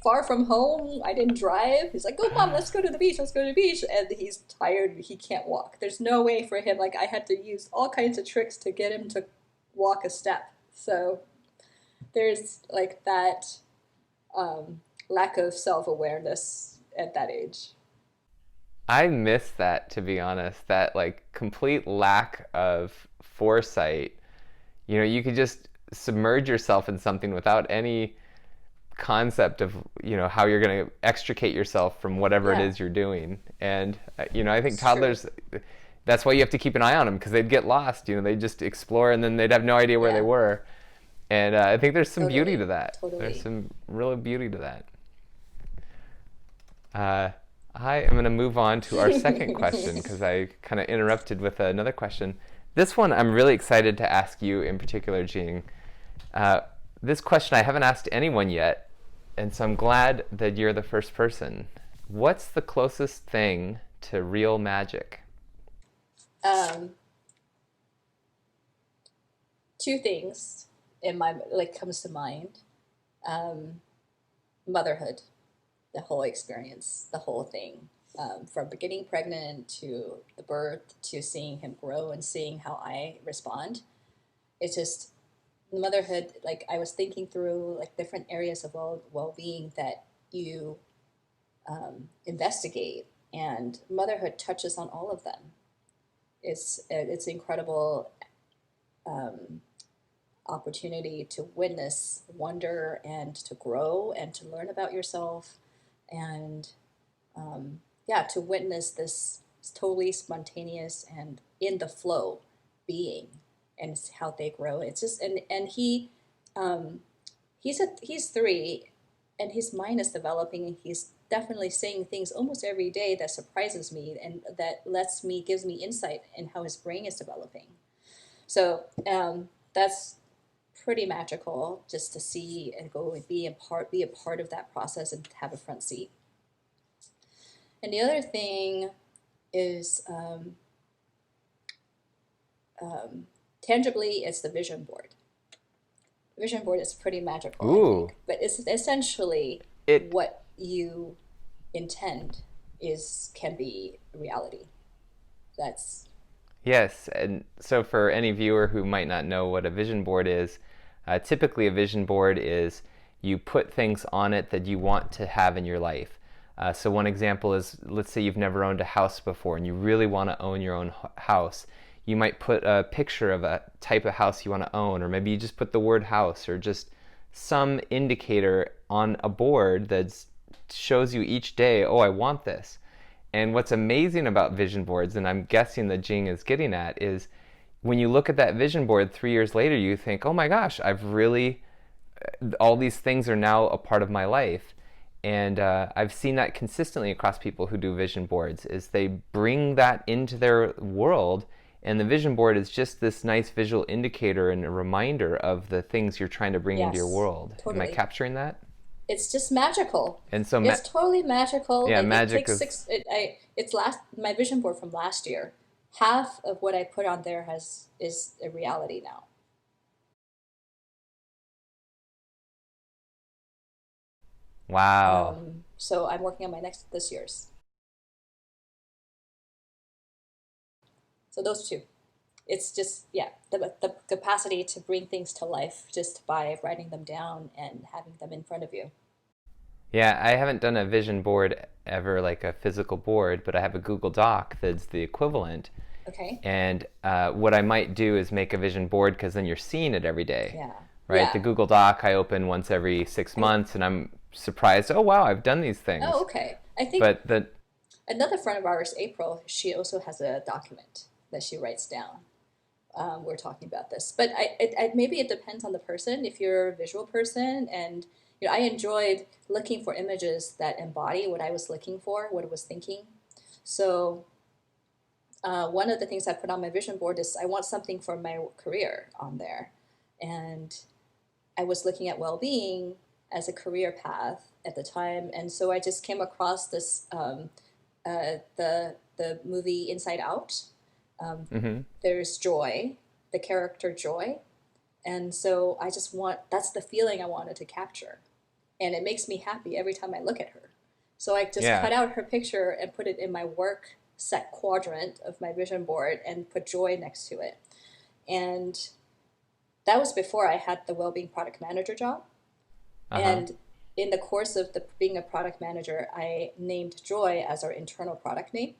far from home. I didn't drive. He's like, "Go, mom, let's go to the beach. Let's go to the beach." And he's tired. He can't walk. There's no way for him. Like I had to use all kinds of tricks to get him to walk a step. So there's like that lack of self awareness at that age. I miss that, to be honest, that like complete lack of foresight. You could just submerge yourself in something without any concept of, how you're going to extricate yourself from whatever it Yeah, is you're doing. And, I think it's true. toddlers, that's why you have to keep an eye on them because they'd get lost. They'd just explore and then they'd have no idea where they Yeah, were. And I think there's some beauty to totally, that. There's totally. some real beauty to that. Uh, I am going to move on to our second question because I kind of interrupted with another question. This one I'm really excited to ask you in particular, Jing. Uh, this question I haven't asked anyone yet, and so I'm glad that you're the first person. What's the closest thing to real magic? Um, Two things in my like comes to mind. Um, Motherhood, the whole experience, the whole thing, from getting pregnant to the birth to seeing him grow and seeing how I respond. It's just motherhood. Like I was thinking through like different areas of well being that you investigate, and motherhood touches on all of them. It's incredible um, opportunity to witness wonder and to grow and to learn about yourself and yeah, to witness this totally spontaneous and in the flow being and how they grow. It's just and um, he's 3 and his mind is developing and he's definitely saying things almost every day that surprises me and that gives me insight in how his brain is developing. So that's pretty magical just to see and go and be a part of that process and have a front seat. And the other thing is tangibly, it's the vision board. The vision board is pretty magical, I Ooh, think, but it's essentially it what you intend is can be reality. That's yes. And so for any viewer who might not know what a vision board is, typically a vision board is you put things on it that you want to have in your life. So one example is, let's say you've never owned a house before and you really want to own your own house. You might put a picture of a type of house you want to own, or maybe you just put the word house, or just some indicator on a board that shows you each day, oh, I want this. And what's amazing about vision boards, and I'm guessing that Jing is getting at, is when you look at that vision board 3 years later, you think, oh my gosh, all these things are now a part of my life. And I've seen that consistently across people who do vision boards, is they bring that into their world, and the vision board is just this nice visual indicator and a reminder of the things you're trying to bring into your yes, world. Am I totally. capturing that? It's just magical. And so, It's totally magical. yeah, Like it magic takes is, six. It's last my vision board from last year. Half of what I put on there has is a reality now. wow. So I'm working on my next this year's. So those two. It's just yeah, the capacity to bring things to life just by writing them down and having them in front of you. Yeah, I haven't done a vision board ever, like a physical board, but I have a Google Doc that's the equivalent. Okay. And what I might do is make a vision board because then you're seeing it every day, Yeah. right? The Yeah. Google Doc I open once every six I, months, and I'm surprised. Oh wow, I've done these oh, things. okay. I think But the another friend of ours, April, she also has a document that she writes down. We're talking about this, but maybe it depends on the person. If you're a visual person, and I enjoyed looking for images that embody what I was looking for, what I was thinking. So one of the things I put on my vision board is I want something for my career on there, and I was looking at well-being as a career path at the time, and so I just came across this the movie Inside Out. Um, mhm. there's Joy, the character Joy, and so I just want that's the feeling I wanted to capture, and it makes me happy every time I look at her. So I just Yeah, cut out her picture and put it in my work set quadrant of my vision board and put Joy next to it. And that was before I had the Wellbeing Product Manager job. uh-huh. And in the course of being a product manager, I named Joy as our internal product name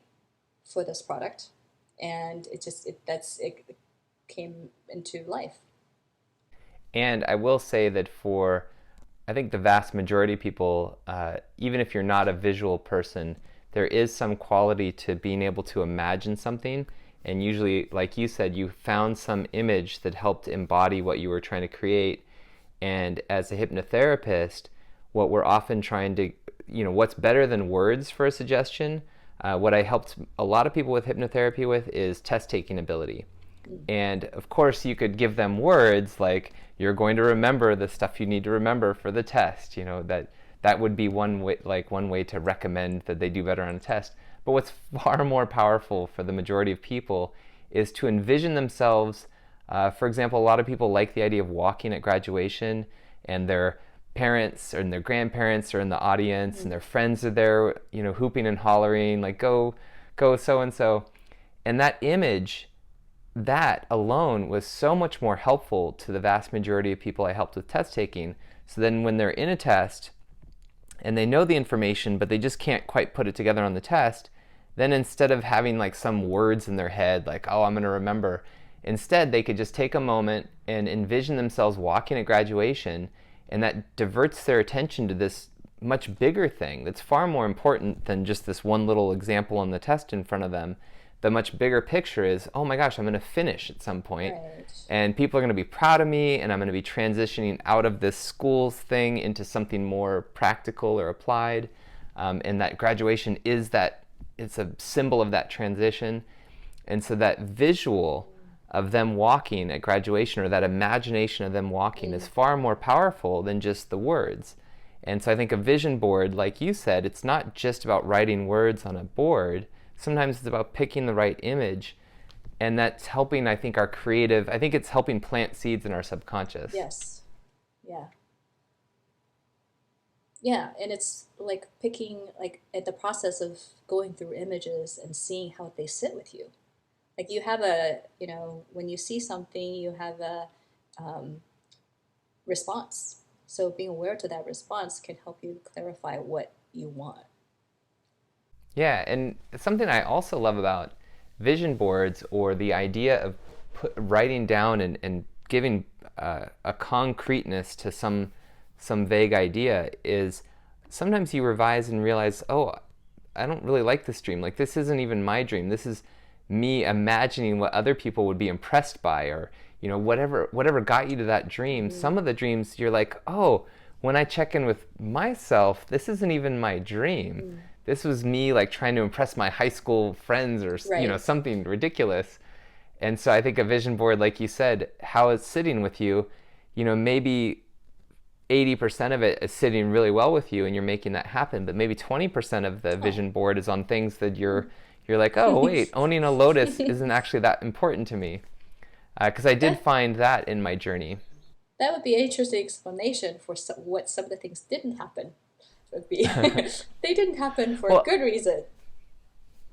for this product, and it came into life. And I will say that for, I think the vast majority of people, even if you're not a visual person, there is some quality to being able to imagine something. And usually, like you said, you found some image that helped embody what you were trying to create. And as a hypnotherapist, what we're often trying to, what's better than words for a suggestion? What I helped a lot of people with hypnotherapy with is test taking ability. And of course, you could give them words like, you're going to remember the stuff you need to remember for the test. That would be one way to recommend that they do better on a test. But what's far more powerful for the majority of people is to envision themselves. For example, a lot of people like the idea of walking at graduation, and their parents and their grandparents are in the audience, and their friends are there, hooping and hollering, like, go so and so. And that image, that alone was so much more helpful to the vast majority of people I helped with test taking. So then when they're in a test and they know the information, but they just can't quite put it together on the test, then instead of having like some words in their head, like, oh, I'm going to remember, instead they could just take a moment and envision themselves walking at graduation, and that diverts their attention to this much bigger thing that's far more important than just this one little example on the test in front of them. The much bigger picture is, oh my gosh, I'm going to finish at some point, and people are going to be proud of me, and I'm going to be transitioning out of this schools thing into something more practical or applied, and that graduation is it's a symbol of that transition. And so that visual of them walking at graduation, or that imagination of them walking, is far more powerful than just the words. And so I think a vision board, like you said, it's not just about writing words on a board. Sometimes it's about picking the right image, and that's helping, I think, I think it's helping plant seeds in our subconscious. Yes. Yeah. Yeah, and it's like picking, like at the process of going through images and seeing how they sit with you. Like you have when you see something, you have a response. So being aware to that response can help you clarify what you want. Yeah, and something I also love about vision boards, or the idea of writing down and giving a concreteness to some vague idea, is sometimes you revise and realize, oh, I don't really like this dream. Like, this isn't even my dream. This is me imagining what other people would be impressed by, or whatever got you to that dream. Some of the dreams you're like, oh, when I check in with myself, this isn't even my dream. This was me like trying to impress my high school friends, or something ridiculous. And so I think a vision board, like you said, how it's sitting with you, maybe 80% of it is sitting really well with you and you're making that happen, but maybe 20% of the vision board is on things that you're like, oh wait, owning a lotus isn't actually that important to me. Because I did find that in my journey. That would be an interesting explanation for what some of the things didn't happen. Would be they didn't happen for a good reason.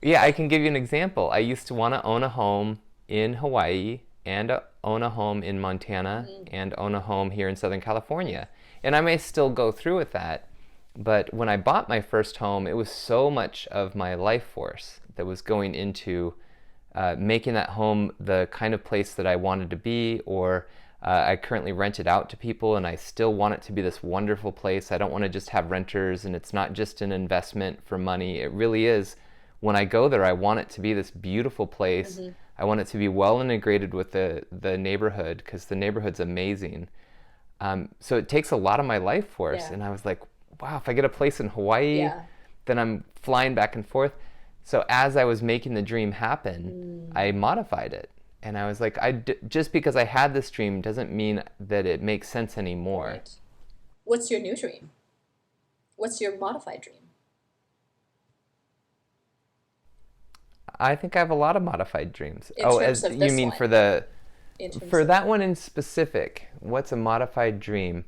Yeah, I can give you an example. I used to want to own a home in Hawaii, and own a home in Montana, and own a home here in Southern California. And I may still go through with that, but when I bought my first home, it was so much of my life force that was going into making that home the kind of place that I wanted to be, or I currently rent it out to people, and I still want it to be this wonderful place. I don't want to just have renters, and it's not just an investment for money. It really is. When I go there, I want it to be this beautiful place. I want it to be well integrated with the neighborhood, because the neighborhood's amazing. So it takes a lot of my life force. And I was like, wow, if I get a place in Hawaii, then I'm flying back and forth. So as I was making the dream happen, I modified it. And I was like, just because I had this dream doesn't mean that it makes sense anymore. Right. What's your new dream? What's your modified dream? I think I have a lot of modified dreams. In terms of this you mean one. for that one in specific? What's a modified dream?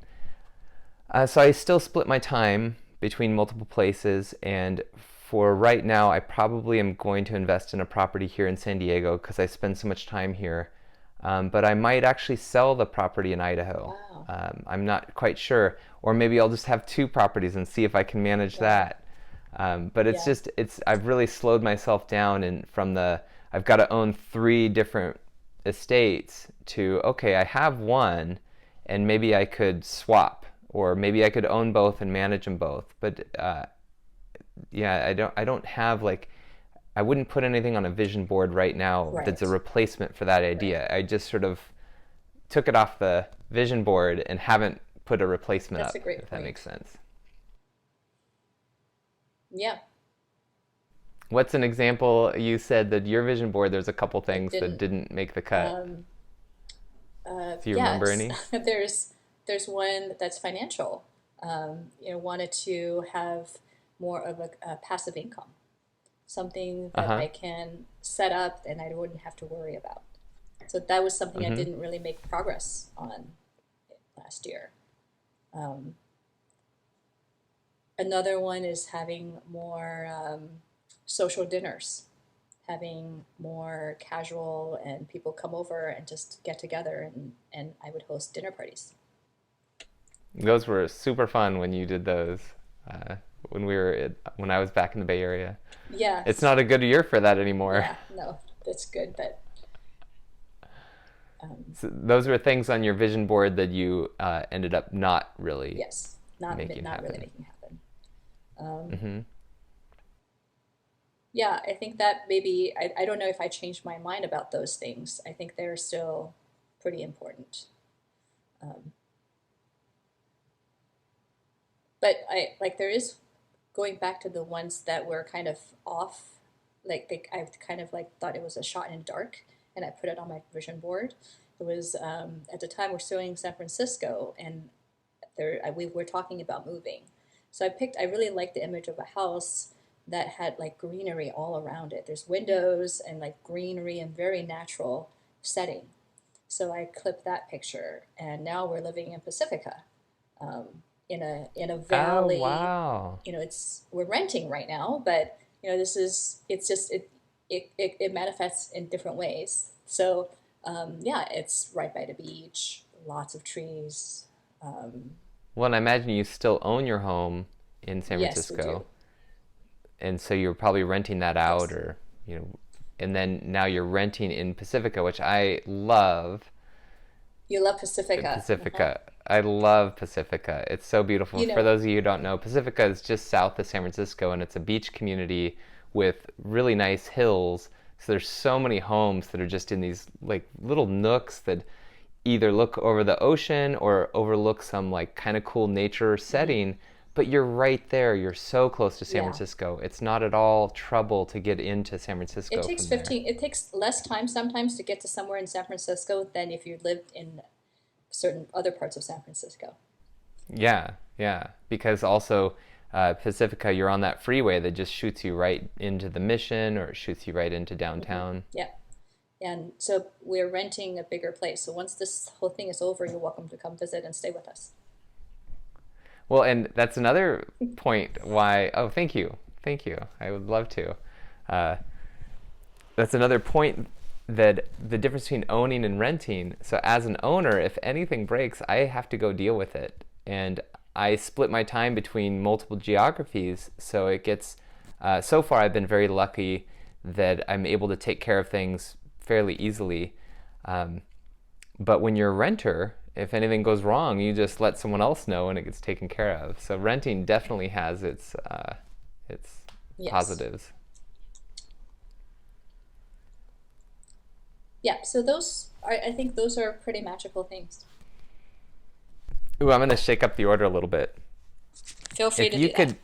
So I still split my time between multiple places, and for right now, I probably am going to invest in a property here in San Diego because I spend so much time here. But I might actually sell the property in Idaho. Wow. I'm not quite sure. Or maybe I'll just have two properties and see if I can manage that. But I've really slowed myself down, and I've got to own 3 different estates to, okay, I have one, and maybe I could swap, or maybe I could own both and manage them both. But I don't have, like, I wouldn't put anything on a vision board right now that's a replacement for that idea. I just sort of took it off the vision board and haven't put a replacement That's up, a great if point. that makes sense. Yeah. What's an example? You said that your vision board, there's a couple It things that didn't. didn't make the cut. Um, Do you remember yes, any? there's one that's financial. Wanted to have more of a passive income, something that Uh-huh. I can set up and I wouldn't have to worry about. So that was something I Mm-hmm. didn't really make progress on last year. Um, Another one is having more social dinners, having more casual and people come over and just get together and I would host dinner parties. Those were super fun when you did those. Uh, when I was back in the Bay Area. It's Yes, not a good year for that anymore. yeah, no, that's good, but um, So those were things on your vision board that you ended up not really yes, not making not really happen. making happen. Um, Mm-hmm. yeah, I think that maybe I don't know if I changed my mind about those things. I think they're still pretty important. Um, but I like there is going back to the ones that were kind of off, like I kind of like thought it was a shot in the dark, and I put it on my vision board. It was at the time we're still in San Francisco, and we were talking about moving. So I really liked the image of a house that had like greenery all around it. There's windows and like greenery and very natural setting. So I clipped that picture, and now we're living in Pacifica, in a Oh, valley. wow. It's we're renting right now, but this is it's just it manifests in different ways. So yeah, it's right by the beach, lots of trees. Um, Well, and I imagine you still own your home in San yes, we do. Francisco, and so you're probably renting that out, Yes, or you know, and then now you're renting in Pacifica, which I love. you love Pacifica. Uh-huh. Pacifica. I love Pacifica. It's so beautiful. You For know, those of you who don't know, Pacifica is just south of San Francisco, and it's a beach community with really nice hills. So there's so many homes that are just in these like little nooks that either look over the ocean or overlook some like kind of cool nature mhm. setting. But you're right there. You're so close to San Yeah. Francisco. It's not at all trouble to get into San It Francisco takes from there. 15, it takes less time sometimes to get to somewhere in San Francisco than if you lived in certain other parts of San Francisco. Yeah, yeah. Because also, Pacifica, you're on that freeway that just shoots you right into the Mission or it shoots you right into downtown. Yeah. And so we're renting a bigger place. So once this whole thing is over, you're welcome to come visit and stay with us. Well, and that's another point why. Oh, thank you. Thank you. I would love to. Uh, that's another point that the difference between owning and renting. So, as an owner, if anything breaks, I have to go deal with it. And I split my time between multiple geographies. So, it gets. So far, I've been very lucky that I'm able to take care of things fairly easily. Um, but when you're a renter, if anything goes wrong, you just let someone else know and it gets taken care of. So renting definitely has its Yes. positives. Yeah. So those are, I think those are pretty magical things. Ooh, I'm gonna shake up the order a little bit. Feel free If to you do that. could,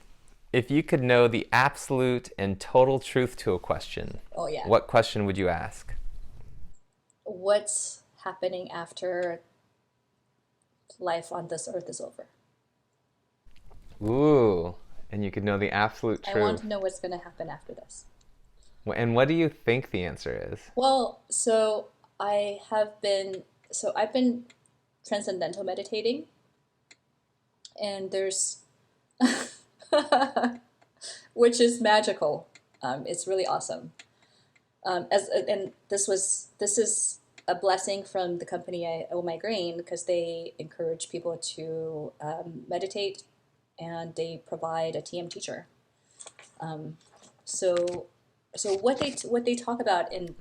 if you could know the absolute and total truth to a question, Oh, yeah. what question would you ask? What's happening after life on this earth is over? Ooh, and you could know the absolute I want truth. to know what's going to happen after this. And what do you think the answer is? Well, I've been transcendental meditating, and there's, which is magical. It's really awesome. And this is a blessing from the company I owe my grain because they encourage people to meditate, and they provide a TM teacher. Um, so so what they talk about in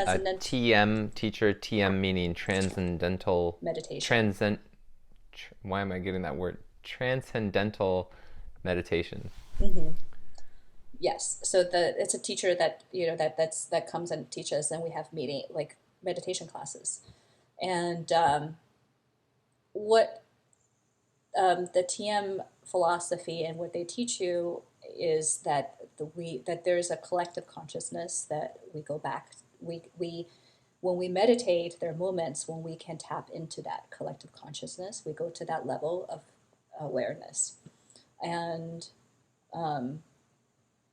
A transcendent TM teacher, TM meaning transcendental, meditation. transcend. Why am I getting that word? Transcendental meditation. Hmm. Yes, so it's a teacher that that comes and teaches, and we have meeting like meditation classes. And what the TM philosophy and what they teach you is that that there's a collective consciousness that we go back. We when we meditate, there are moments when we can tap into that collective consciousness. We go to that level of awareness, and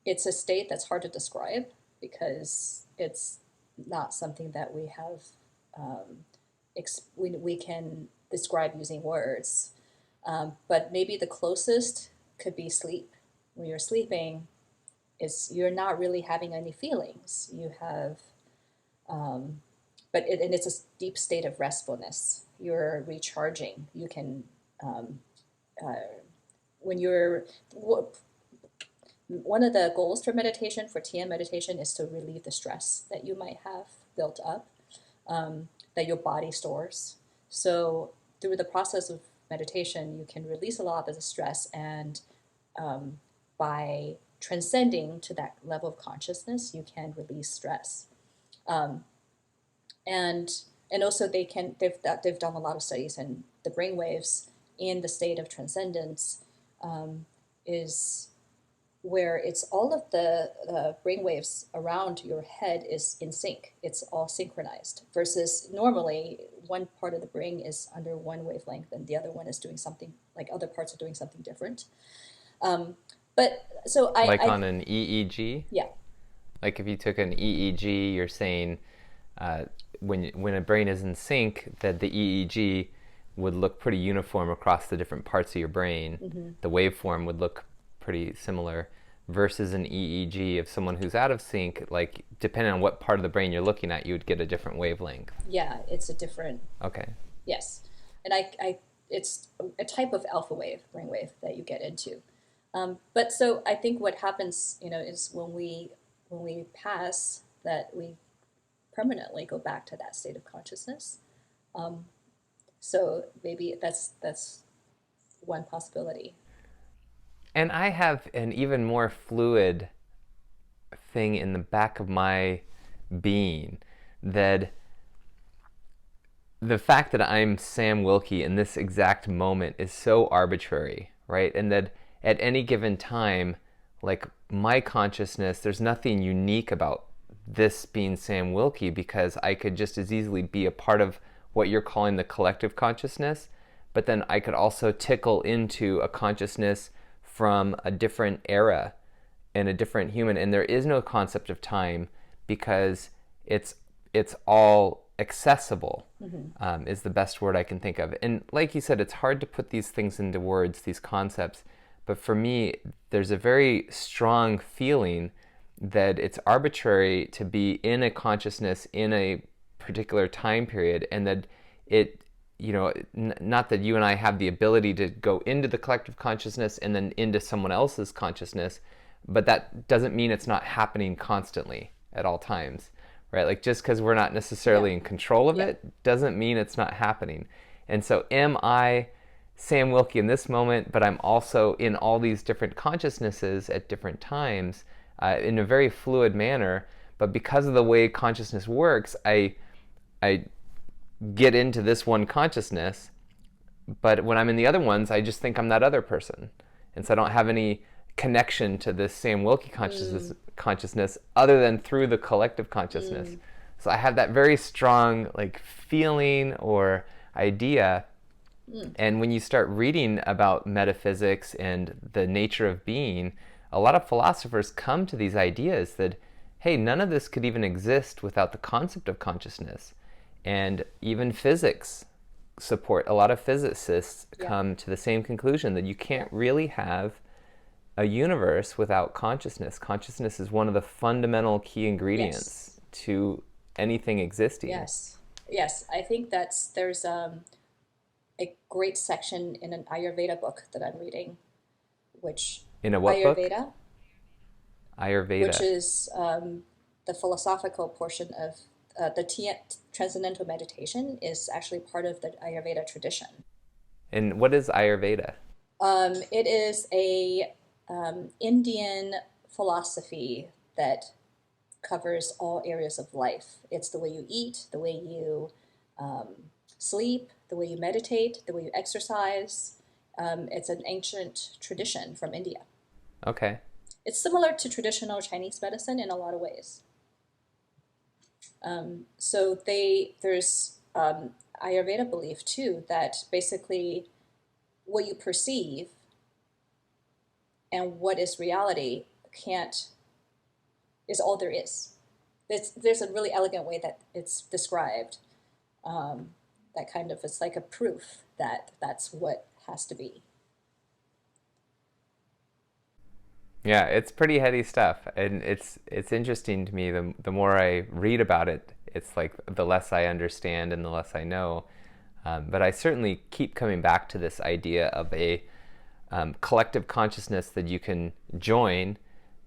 it's a state that's hard to describe because it's not something that we have we can describe using words. But maybe the closest could be sleep. When you're sleeping, you're not really having any feelings. You have, and it's a deep state of restfulness. You're recharging. You can, when you're, one of the goals for meditation, for TM meditation, is to relieve the stress that you might have built up, that your body stores. So through the process of meditation, you can release a lot of the stress, and by transcending to that level of consciousness, you can release stress. And also they've done a lot of studies, and the brain waves in the state of transcendence is where it's all of the brain waves around your head is in sync. It's all synchronized, versus normally one part of the brain is under one wavelength and the other one is doing something, like other parts are doing something different. But so on an EEG? Yeah. Like if you took an EEG, you're saying when a brain is in sync, that the EEG would look pretty uniform across the different parts of your brain. Mm-hmm. The waveform would look pretty similar, versus an EEG of someone who's out of sync, like depending on what part of the brain you're looking at, you would get a different wavelength. Yeah, it's a different. Okay. Yes, and it's a type of alpha wave, brainwave that you get into. But so I think what happens, is when we pass that, we permanently go back to that state of consciousness. So maybe that's one possibility. And I have an even more fluid thing in the back of my being, that the fact that I'm Sam Wilkie in this exact moment is so arbitrary, right? And that at any given time, like my consciousness, there's nothing unique about this being Sam Wilkie, because I could just as easily be a part of what you're calling the collective consciousness, but then I could also tickle into a consciousness from a different era and a different human. And there is no concept of time, because it's all accessible. Mm-hmm. Is the best word I can think of. And like you said, it's hard to put these things into words, these concepts. But for me, there's a very strong feeling that it's arbitrary to be in a consciousness in a particular time period, and that it, not that you and I have the ability to go into the collective consciousness and then into someone else's consciousness, but that doesn't mean it's not happening constantly at all times, right? Like just because we're not necessarily in control of it doesn't mean it's not happening. And so am I Sam Wilkie in this moment, but I'm also in all these different consciousnesses at different times in a very fluid manner. But because of the way consciousness works, I get into this one consciousness, but when I'm in the other ones, I just think I'm that other person. And so I don't have any connection to this Sam Wilkie consciousness other than through the collective consciousness. So I have that very strong feeling or idea. And when you start reading about metaphysics and the nature of being, a lot of philosophers come to these ideas that, hey, none of this could even exist without the concept of consciousness. And even physics support, a lot of physicists come to the same conclusion, that you can't really have a universe without consciousness. Consciousness is one of the fundamental key ingredients to anything existing. Yes. I think there's a great section in an Ayurveda book that I'm reading, which in a what Ayurveda book? Ayurveda, which is the philosophical portion of the transcendental meditation is actually part of the Ayurveda tradition. And what is Ayurveda? It is a Indian philosophy that covers all areas of life. It's the way you eat, the way you sleep, the way you meditate, the way you exercise. It's an ancient tradition from India. Okay. it's similar to traditional Chinese medicine in a lot of ways. So there's Ayurveda belief too that basically what you perceive and what is reality can't is all there is. There's a really elegant way that it's described. That kind of it's like a proof that that's what has to be. Yeah, it's pretty heady stuff, and it's interesting to me. The more I read about it, it's like the less I understand and the less I know. But I certainly keep coming back to this idea of a collective consciousness that you can join,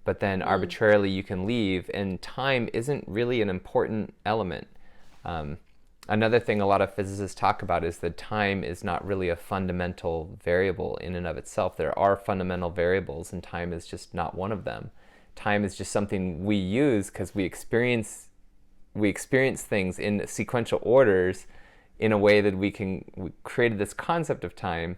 but then arbitrarily you can leave, and time isn't really an important element. Another thing a lot of physicists talk about is that time is not really a fundamental variable in and of itself. There are fundamental variables, and time is just not one of them. Time is just something we use because we experience things in sequential orders in a way that we created this concept of time.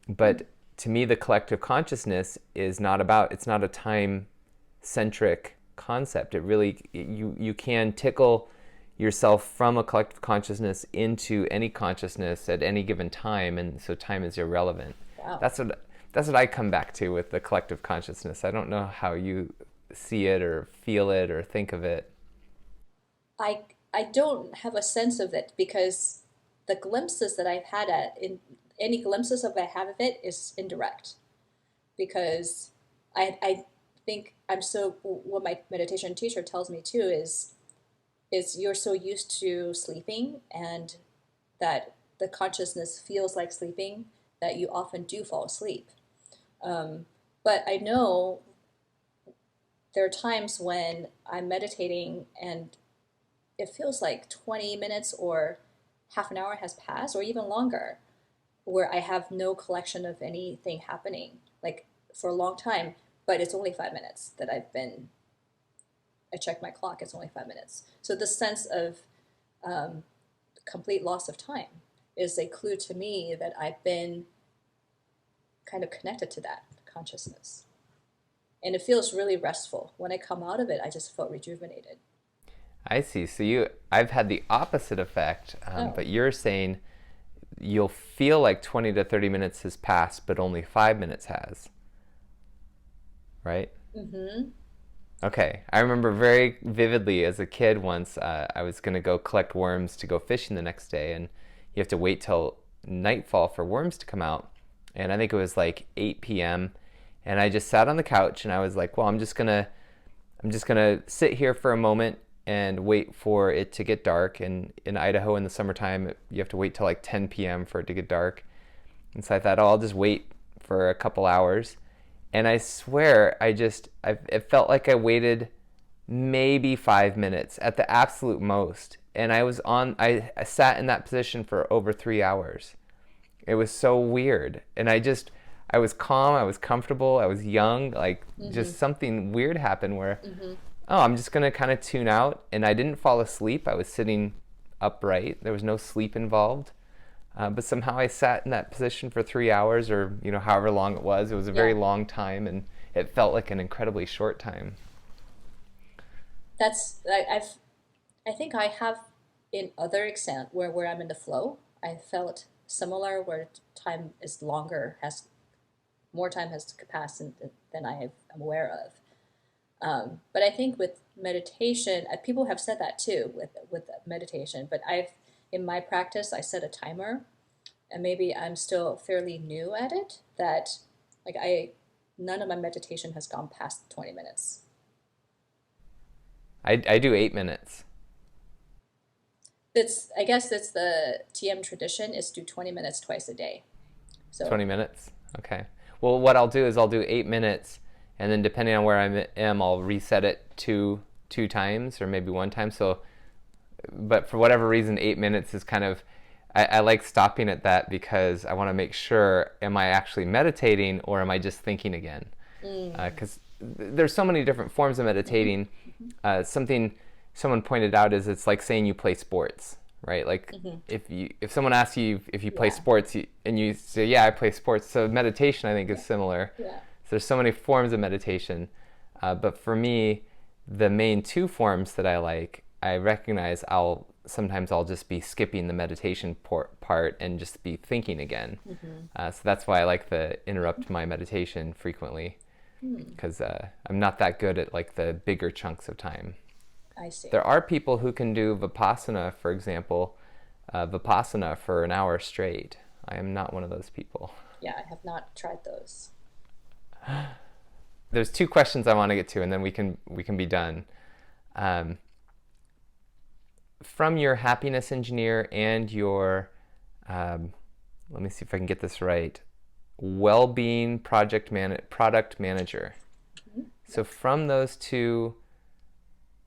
But to me, the collective consciousness it's not a time-centric concept. It really, you can tickle yourself from a collective consciousness into any consciousness at any given time, and so time is irrelevant. Wow. That's what I come back to with the collective consciousness. I don't know how you see it or feel it or think of it. I don't have a sense of it because the glimpses that I've had in any glimpses of I have of it is indirect, because I think what my meditation teacher tells me too is you're so used to sleeping and that the consciousness feels like sleeping that you often do fall asleep. But I know there are times when I'm meditating and it feels like 20 minutes or half an hour has passed or even longer, where I have no collection of anything happening, like for a long time, but it's only 5 minutes that I checked my clock, it's only 5 minutes. So the sense of complete loss of time is a clue to me that I've been kind of connected to that consciousness. And it feels really restful. When I come out of it, I just felt rejuvenated. I see. So I've had the opposite effect, but you're saying you'll feel like 20 to 30 minutes has passed, but only 5 minutes has, right? Mm-hmm. Okay. I remember very vividly as a kid once, I was going to go collect worms to go fishing the next day, and you have to wait till nightfall for worms to come out. And I think it was like 8 p.m. And I just sat on the couch and I was like, well, I'm just gonna sit here for a moment and wait for it to get dark. And in Idaho in the summertime, you have to wait till like 10 p.m. for it to get dark. And so I thought, oh, I'll just wait for a couple hours. And I swear, it felt like I waited maybe 5 minutes at the absolute most. And I sat in that position for over 3 hours. It was so weird. And I was calm, I was comfortable, I was young, like just something weird happened where, oh, I'm just gonna kind of tune out. And I didn't fall asleep, I was sitting upright, there was no sleep involved. But somehow I sat in that position for 3 hours or, however long it was. It was a very long time and it felt like an incredibly short time. I think I have in other extent where I'm in the flow, I felt similar where time is longer, more time has passed than I am aware of. But I think with meditation, people have said that too with meditation. But in my practice, I set a timer, and maybe I'm still fairly new at it. That none of my meditation has gone past 20 minutes. I do 8 minutes. I guess that's the TM tradition is do 20 minutes twice a day. So 20 minutes. Okay. Well, what I'll do is I'll do 8 minutes, and then depending on where I am, I'll reset it two times or maybe one time. So, but for whatever reason, 8 minutes is kind of, I like stopping at that because I want to make sure, am I actually meditating or am I just thinking again? Because there's so many different forms of meditating. Something someone pointed out is it's like saying you play sports, right? Like if someone asks you if you play sports and you say, yeah, I play sports. So meditation, I think, is similar. Yeah. there's so many forms of meditation. But for me, the main two forms that I like, I recognize sometimes I'll just be skipping the meditation part and just be thinking again. So that's why I like to interrupt my meditation frequently, because I'm not that good at like the bigger chunks of time. I see. There are people who can do Vipassana, for example, Vipassana for an hour straight. I am not one of those people. Yeah, I have not tried those. There's two questions I want to get to, and then we can be done. From your happiness engineer and your, let me see if I can get this right, Wellbeing Product Manager. So from those two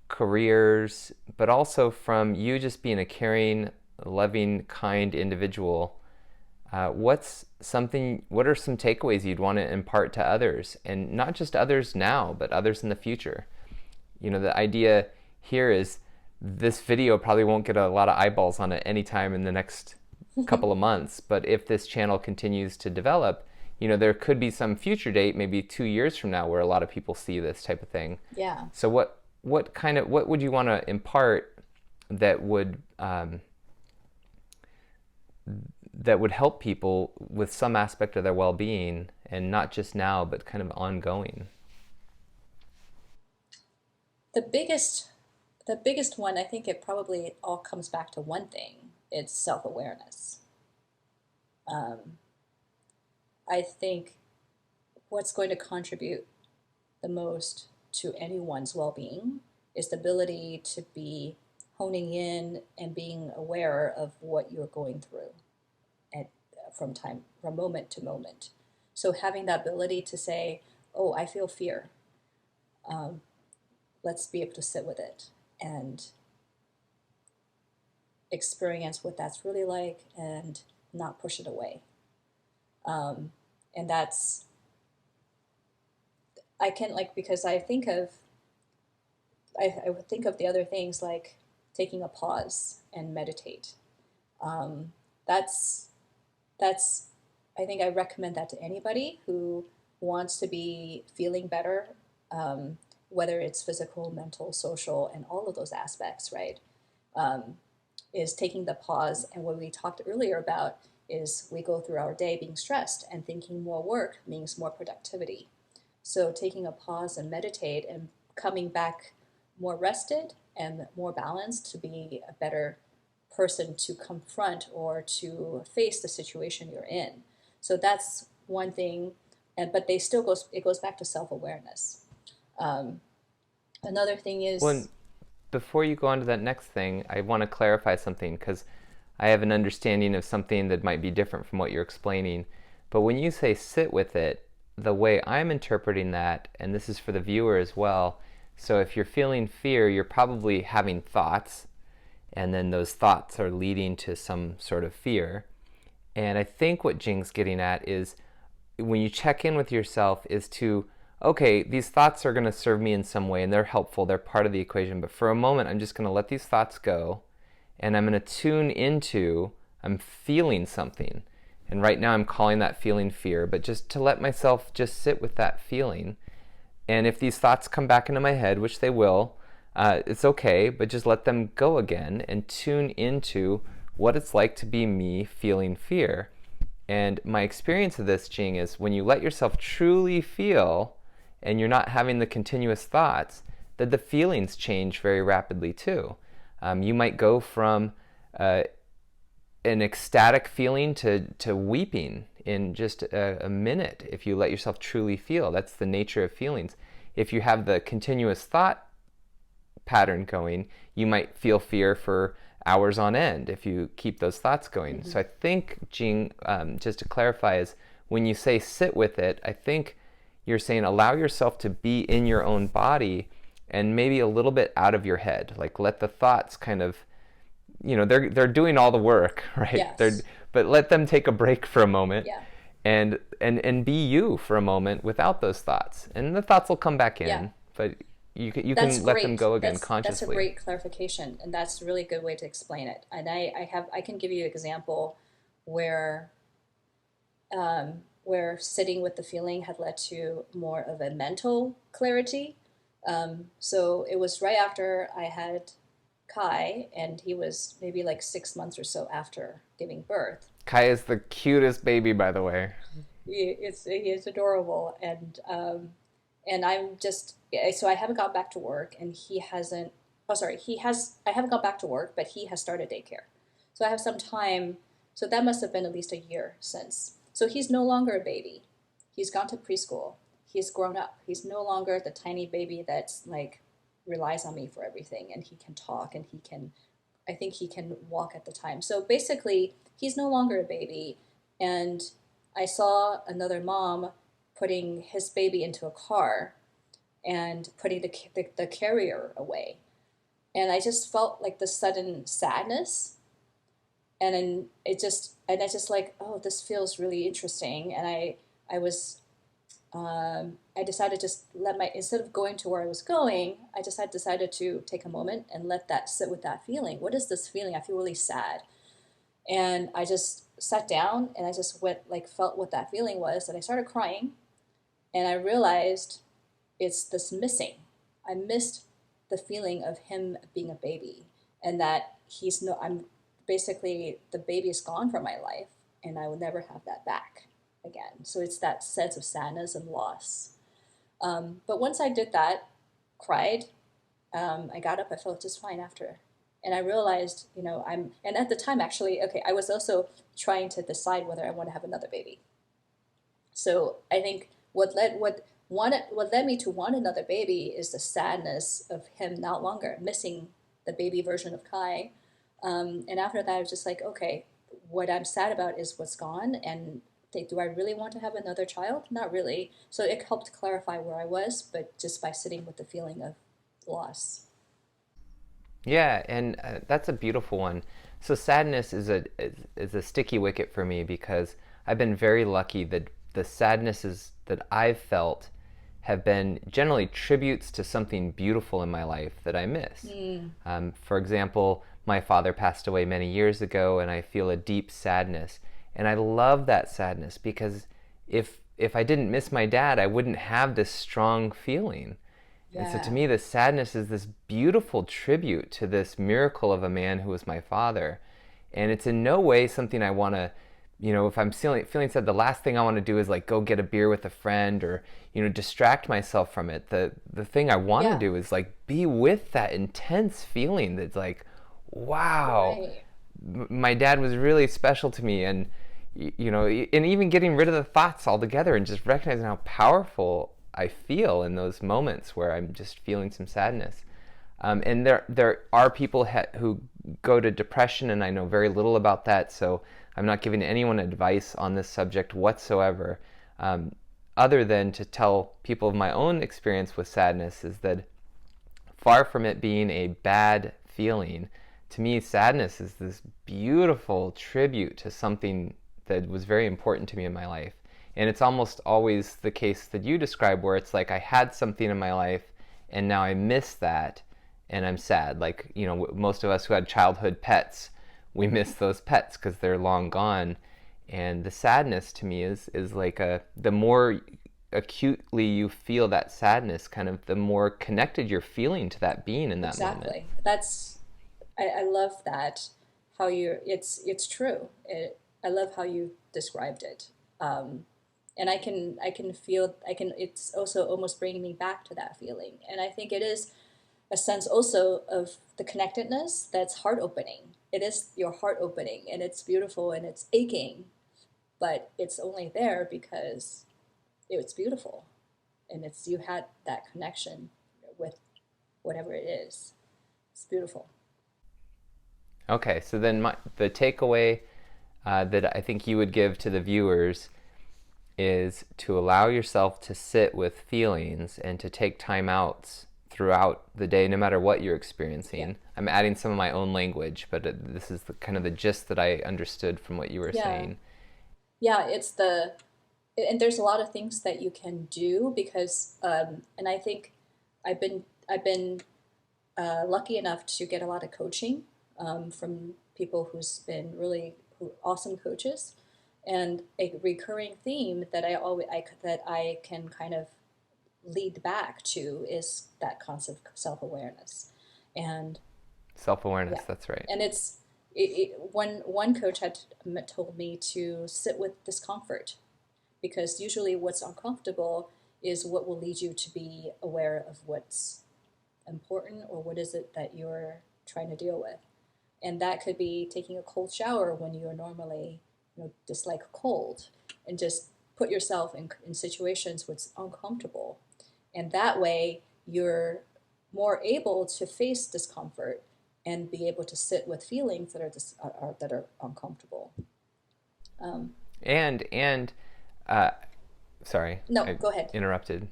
careers, but also from you just being a caring, loving, kind individual, what are some takeaways you'd want to impart to others, and not just others now, but others in the future? The idea here is this video probably won't get a lot of eyeballs on it anytime in the next couple of months, but if this channel continues to develop, there could be some future date, maybe 2 years from now, where a lot of people see this type of thing. Yeah. So what would you want to impart that would help people with some aspect of their well-being, and not just now, but kind of ongoing? The biggest one, I think it probably all comes back to one thing. It's self-awareness. I think what's going to contribute the most to anyone's well-being is the ability to be honing in and being aware of what you're going through from moment to moment. So having that ability to say, oh, I feel fear. Let's be able to sit with it and experience what that's really like and not push it away. And that's, I can because I think of the other things like taking a pause and meditate. That's I think I recommend that to anybody who wants to be feeling better, whether it's physical, mental, social, and all of those aspects, right? Is taking the pause. And what we talked earlier about is we go through our day being stressed, and thinking more work means more productivity. So taking a pause and meditate and coming back more rested and more balanced to be a better person to confront or to face the situation you're in. So that's one thing, but it goes back to self-awareness. Another thing is... Well, before you go on to that next thing, I want to clarify something, because I have an understanding of something that might be different from what you're explaining. But when you say sit with it, the way I'm interpreting that, and this is for the viewer as well, so if you're feeling fear, you're probably having thoughts, and then those thoughts are leading to some sort of fear. And I think what Jing's getting at is, when you check in with yourself, is to, okay, these thoughts are going to serve me in some way, and they're helpful, they're part of the equation, but for a moment I'm just going to let these thoughts go, and I'm going to tune into, I'm feeling something. And right now I'm calling that feeling fear, but just to let myself just sit with that feeling. And if these thoughts come back into my head, which they will, it's okay, but just let them go again and tune into what it's like to be me feeling fear. And my experience of this, Jing, is when you let yourself truly feel, and you're not having the continuous thoughts, that the feelings change very rapidly too. You might go from an ecstatic feeling to weeping in just a minute if you let yourself truly feel. That's the nature of feelings. If you have the continuous thought pattern going, you might feel fear for hours on end if you keep those thoughts going. Mm-hmm. So I think, Jing, just to clarify, is when you say sit with it, I think you're saying allow yourself to be in your own body and maybe a little bit out of your head. Like let the thoughts kind of, they're doing all the work, right? Yes. But let them take a break for a moment. Yeah. And be you for a moment without those thoughts. And the thoughts will come back in, yeah. but you can let them go again consciously. That's a great clarification, and that's a really good way to explain it. And I can give you an example where where sitting with the feeling had led to more of a mental clarity. So it was right after I had Kai, and he was maybe like 6 months or so after giving birth. Kai is the cutest baby, by the way. He is adorable, and I'm just so I haven't gone back to work, and he hasn't. Oh, sorry, he has. I haven't gone back to work, but he has started daycare, so I have some time. So that must have been at least a year since. So he's no longer a baby. He's gone to preschool. He's grown up. He's no longer the tiny baby that's like relies on me for everything, and he can talk, and he can. I think he can walk at the time. So basically, he's no longer a baby, and I saw another mom putting his baby into a car and putting the carrier away. And I just felt like the sudden sadness. And then I just like, oh, this feels really interesting. And I was, I decided to just instead of going to where I was going, I just had decided to take a moment and let that sit with that feeling. What is this feeling? I feel really sad. And I just sat down and I just felt what that feeling was. And I started crying. And I realized it's this missing. I missed the feeling of him being a baby, and that I'm basically, the baby is gone from my life, and I will never have that back again. So it's that sense of sadness and loss. But once I did that, cried, I got up, I felt just fine after. And I realized, and at the time actually, okay, I was also trying to decide whether I want to have another baby. So I think what led me to want another baby is the sadness of him no longer missing the baby version of Kai. And after that, I was just like, okay, what I'm sad about is what's gone, and do I really want to have another child? Not really. So it helped clarify where I was, but just by sitting with the feeling of loss. Yeah, and that's a beautiful one. So sadness is a sticky wicket for me because I've been very lucky that the sadnesses that I've felt have been generally tributes to something beautiful in my life that I miss. For example, my father passed away many years ago, and I feel a deep sadness. And I love that sadness because if I didn't miss my dad, I wouldn't have this strong feeling. And so to Yeah. me, the sadness is this beautiful tribute to this miracle of a man who was my father. And it's in no way something I want to, if I'm feeling sad, the last thing I want to do is like go get a beer with a friend or, distract myself from it. The thing I want to Yeah. do is like be with that intense feeling that's like, wow, Right. my dad was really special to me. And, and even getting rid of the thoughts altogether and just recognizing how powerful I feel in those moments where I'm just feeling some sadness. And there are people who go to depression, and I know very little about that, so I'm not giving anyone advice on this subject whatsoever, other than to tell people of my own experience with sadness is that far from it being a bad feeling, to me, sadness is this beautiful tribute to something that was very important to me in my life. And it's almost always the case that you describe where it's like I had something in my life and now I miss that and I'm sad. Like, most of us who had childhood pets, we miss those pets because they're long gone. And the sadness to me is like the more acutely you feel that sadness, kind of the more connected you're feeling to that being in that moment. Exactly. I love that. It's true. I love how you described it. And I can feel, it's also almost bringing me back to that feeling. And I think it is a sense also of the connectedness that's heart opening. It is your heart opening, and it's beautiful and it's aching, but it's only there because it's beautiful, and you had that connection with whatever it is. It's beautiful. Okay, so then the takeaway that I think you would give to the viewers is to allow yourself to sit with feelings and to take time outs throughout the day, no matter what you're experiencing. Yeah. I'm adding some of my own language, but this is kind of the gist that I understood from what you were Yeah. saying. Yeah, and there's a lot of things that you can do because, and I think I've been lucky enough to get a lot of coaching from people who awesome coaches, And a recurring theme that that I can kind of lead back to is that concept of self-awareness. And Self-awareness, yeah, that's right. and one coach had told me to sit with discomfort, because usually what's uncomfortable is what will lead you to be aware of what's important, or what is it that you're trying to deal with. And that could be taking a cold shower when you're normally, dislike cold, and just put yourself in situations where it's uncomfortable. And that way you're more able to face discomfort and be able to sit with feelings that are uncomfortable. Um, And uh, sorry, no, I go ahead. interrupted.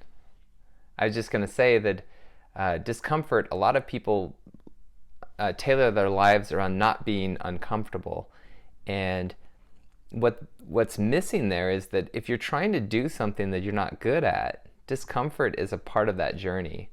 I was just going to say that discomfort, a lot of people tailor their lives around not being uncomfortable. And what's missing there is that if you're trying to do something that you're not good at, discomfort is a part of that journey.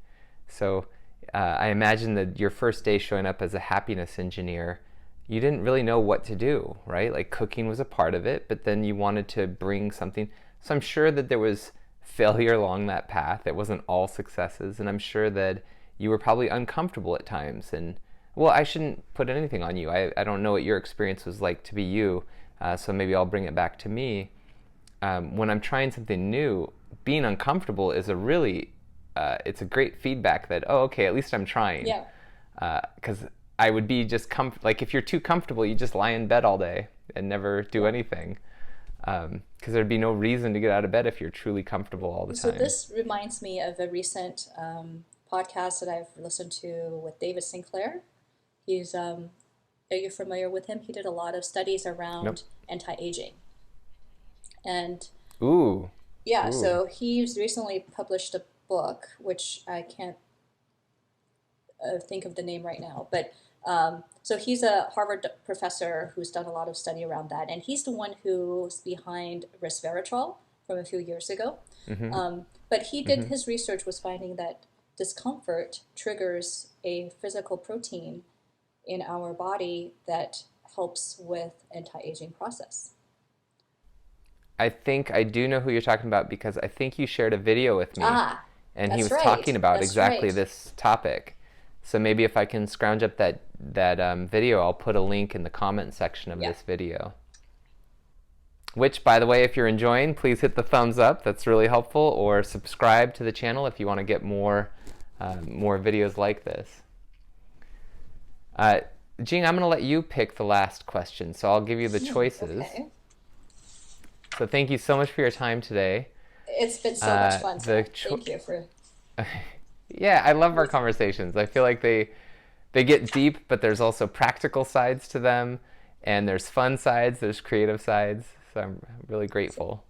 So I imagine that your first day showing up as a happiness engineer, you didn't really know what to do, right? Like cooking was a part of it, but then you wanted to bring something. So I'm sure that there was failure along that path. It wasn't all successes, and I'm sure that you were probably uncomfortable at times. And well, I shouldn't put anything on you. I don't know what your experience was like to be you, so maybe I'll bring it back to me. When I'm trying something new, being uncomfortable is it's a great feedback that, oh, okay, at least I'm trying. Yeah. Because I would be just like if you're too comfortable, you just lie in bed all day and never do anything. Because there'd be no reason to get out of bed if you're truly comfortable all the So time. this reminds me of a recent podcast that I've listened to with David Sinclair. He's Are you familiar with him? He did a lot of studies Nope. around anti-aging. And Ooh. yeah, Ooh. so he's recently published a book, which I can't think of the name right now, but so he's a Harvard professor who's done a lot of study around that, and he's the one who's behind resveratrol from a few years ago. Mm-hmm. But he did Mm-hmm. his research was finding that discomfort triggers a physical protein in our body that helps with anti-aging process. I think I do know who you're talking about because I think you shared a video with me Ah, and he that's was right. talking about That's exactly right. this topic. So maybe if I can scrounge up that video, I'll put a link in the comment section of Yeah. this video. Which, by the way, if you're enjoying, please hit the thumbs up. That's really helpful. Or subscribe to the channel if you want to get more videos like this. Uh, Jing, I'm going to let you pick the last question, so I'll give you the choices. Okay. So thank you so much for your time today. It's been so much fun, The Sam. Thank you for. Yeah, I love our conversations. I feel like they get deep, but there's also practical sides to them, and there's fun sides, there's creative sides. So I'm really grateful.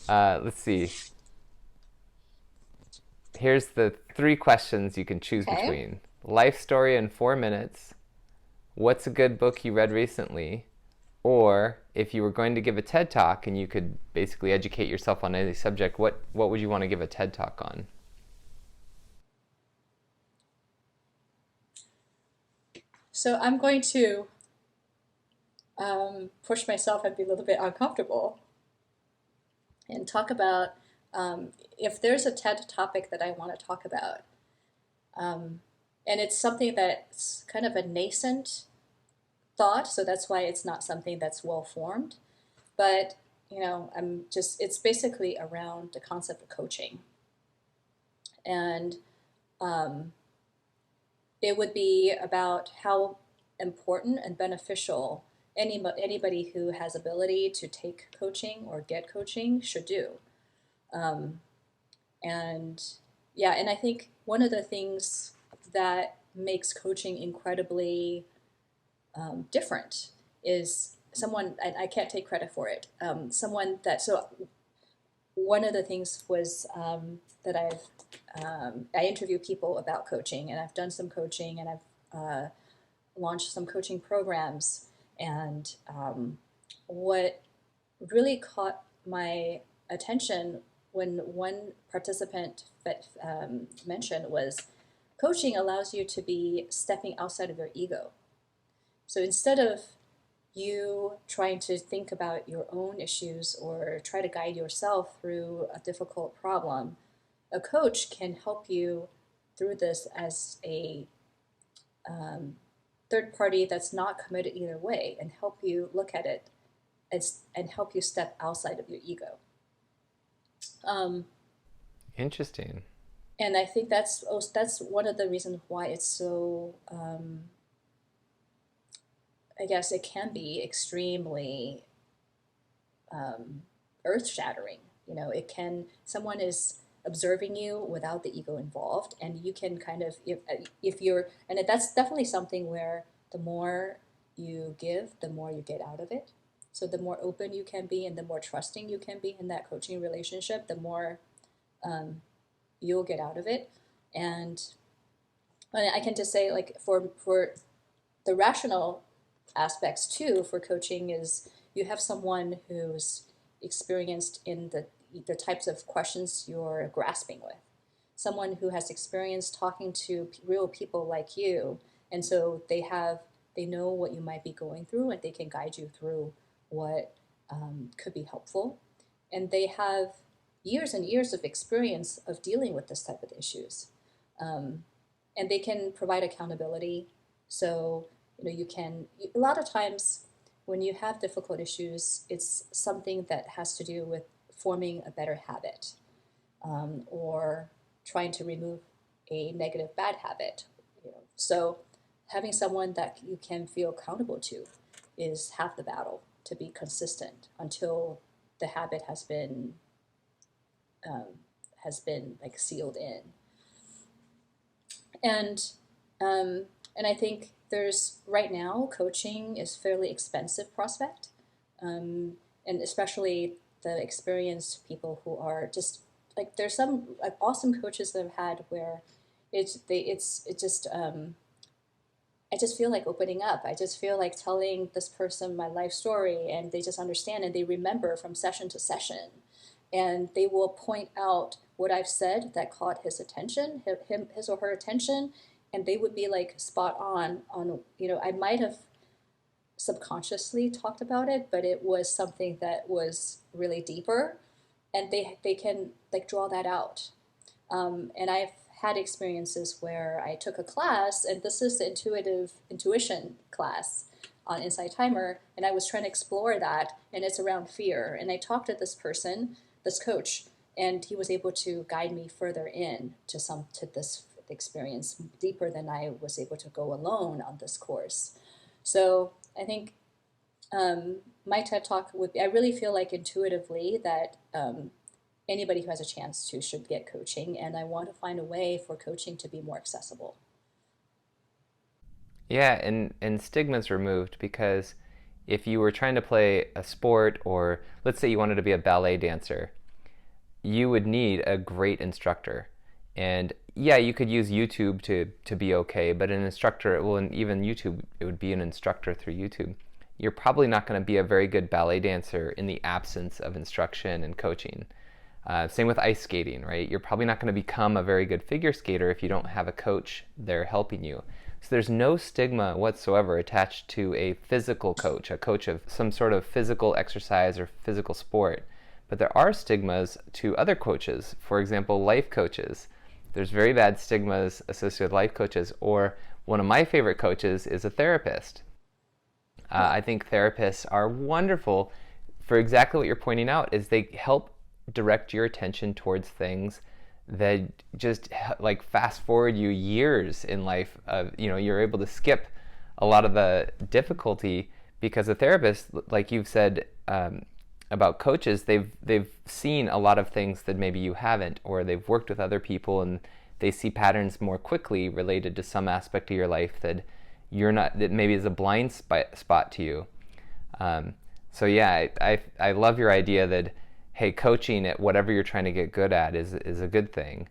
Let's see. Here's the 3 questions you can choose Okay. between. Life story in 4 minutes. What's a good book you read recently? Or if you were going to give a TED Talk and you could basically educate yourself on any subject, what would you want to give a TED Talk on? So I'm going to push myself and be a little bit uncomfortable and talk about if there's a TED topic that I want to talk about. And it's something that's kind of a nascent thought, so that's why it's not something that's well formed. But, it's basically around the concept of coaching. And um, it would be about how important and beneficial anybody who has ability to take coaching or get coaching should do. Um, and yeah, and I think one of the things that makes coaching incredibly different is someone, and I can't take credit for it, someone that, so one of the things was that I interview people about coaching, and I've done some coaching, and I've launched some coaching programs. And what really caught my attention when one participant mentioned was coaching allows you to be stepping outside of your ego. So instead of you trying to think about your own issues or try to guide yourself through a difficult problem, a coach can help you through this as a um, third party that's not committed either way and help you look at it and help you step outside of your ego. Um, Interesting. and I think that's one of the reasons why it's so. I guess it can be extremely earth shattering. You know, it can someone is observing you without the ego involved, and you can kind of if you're and that's definitely something where the more you give, the more you get out of it. So the more open you can be, and the more trusting you can be in that coaching relationship, the more you'll get out of it. And I can just say, like for the rational aspects too for coaching is you have someone who's experienced in the types of questions you're grasping with, someone who has experience talking to real people like you, and so they know what you might be going through and they can guide you through what could be helpful, and they have years and years of experience of dealing with this type of issues, um, and they can provide accountability. So you can a lot of times when you have difficult issues, it's something that has to do with forming a better habit, or trying to remove a negative bad habit. So having someone that you can feel accountable to is half the battle to be consistent until the habit um, has been like sealed in. And and I think there's right now coaching is fairly expensive prospect, and especially the experienced people who are just like there's some like awesome coaches that I've had where it just I just feel like opening up. I just feel like telling this person my life story, and they just understand and they remember from session to session, and they will point out what I've said that caught his attention, his or her attention, and they would be like spot on. I might have subconsciously talked about it, but it was something that was really deeper, and they can like draw that out. And I've had experiences where I took a class, and this is the intuition class on Insight Timer, and I was trying to explore that, and it's around fear. And I talked to this person, this coach, and he was able to guide me further in to this experience deeper than I was able to go alone on this course. So I think my TED Talk would be, I really feel like intuitively that anybody who has a chance to should get coaching, and I want to find a way for coaching to be more accessible. Yeah, and stigma's removed because if you were trying to play a sport, or let's say you wanted to be a ballet dancer, you would need a great instructor. And yeah, you could use YouTube to be okay, but an instructor, well, and even YouTube, it would be an instructor through YouTube. You're probably not going to be a very good ballet dancer in the absence of instruction and coaching. Same with ice skating, right? You're probably not going to become a very good figure skater if you don't have a coach there helping you. So there's no stigma whatsoever attached to a physical coach, a coach of some sort of physical exercise or physical sport. But there are stigmas to other coaches. For example, life coaches. There's very bad stigmas associated with life coaches. Or one of my favorite coaches is a therapist. I think therapists are wonderful for exactly what you're pointing out, is they help direct your attention towards things that just like fast forward you years in life. You're able to skip a lot of the difficulty because a therapist, like you've said about coaches, they've seen a lot of things that maybe you haven't, or they've worked with other people and they see patterns more quickly related to some aspect of your life that you're not, that maybe is a blind spot to you. So yeah, I love your idea that, hey, coaching at whatever you're trying to get good at is a good thing.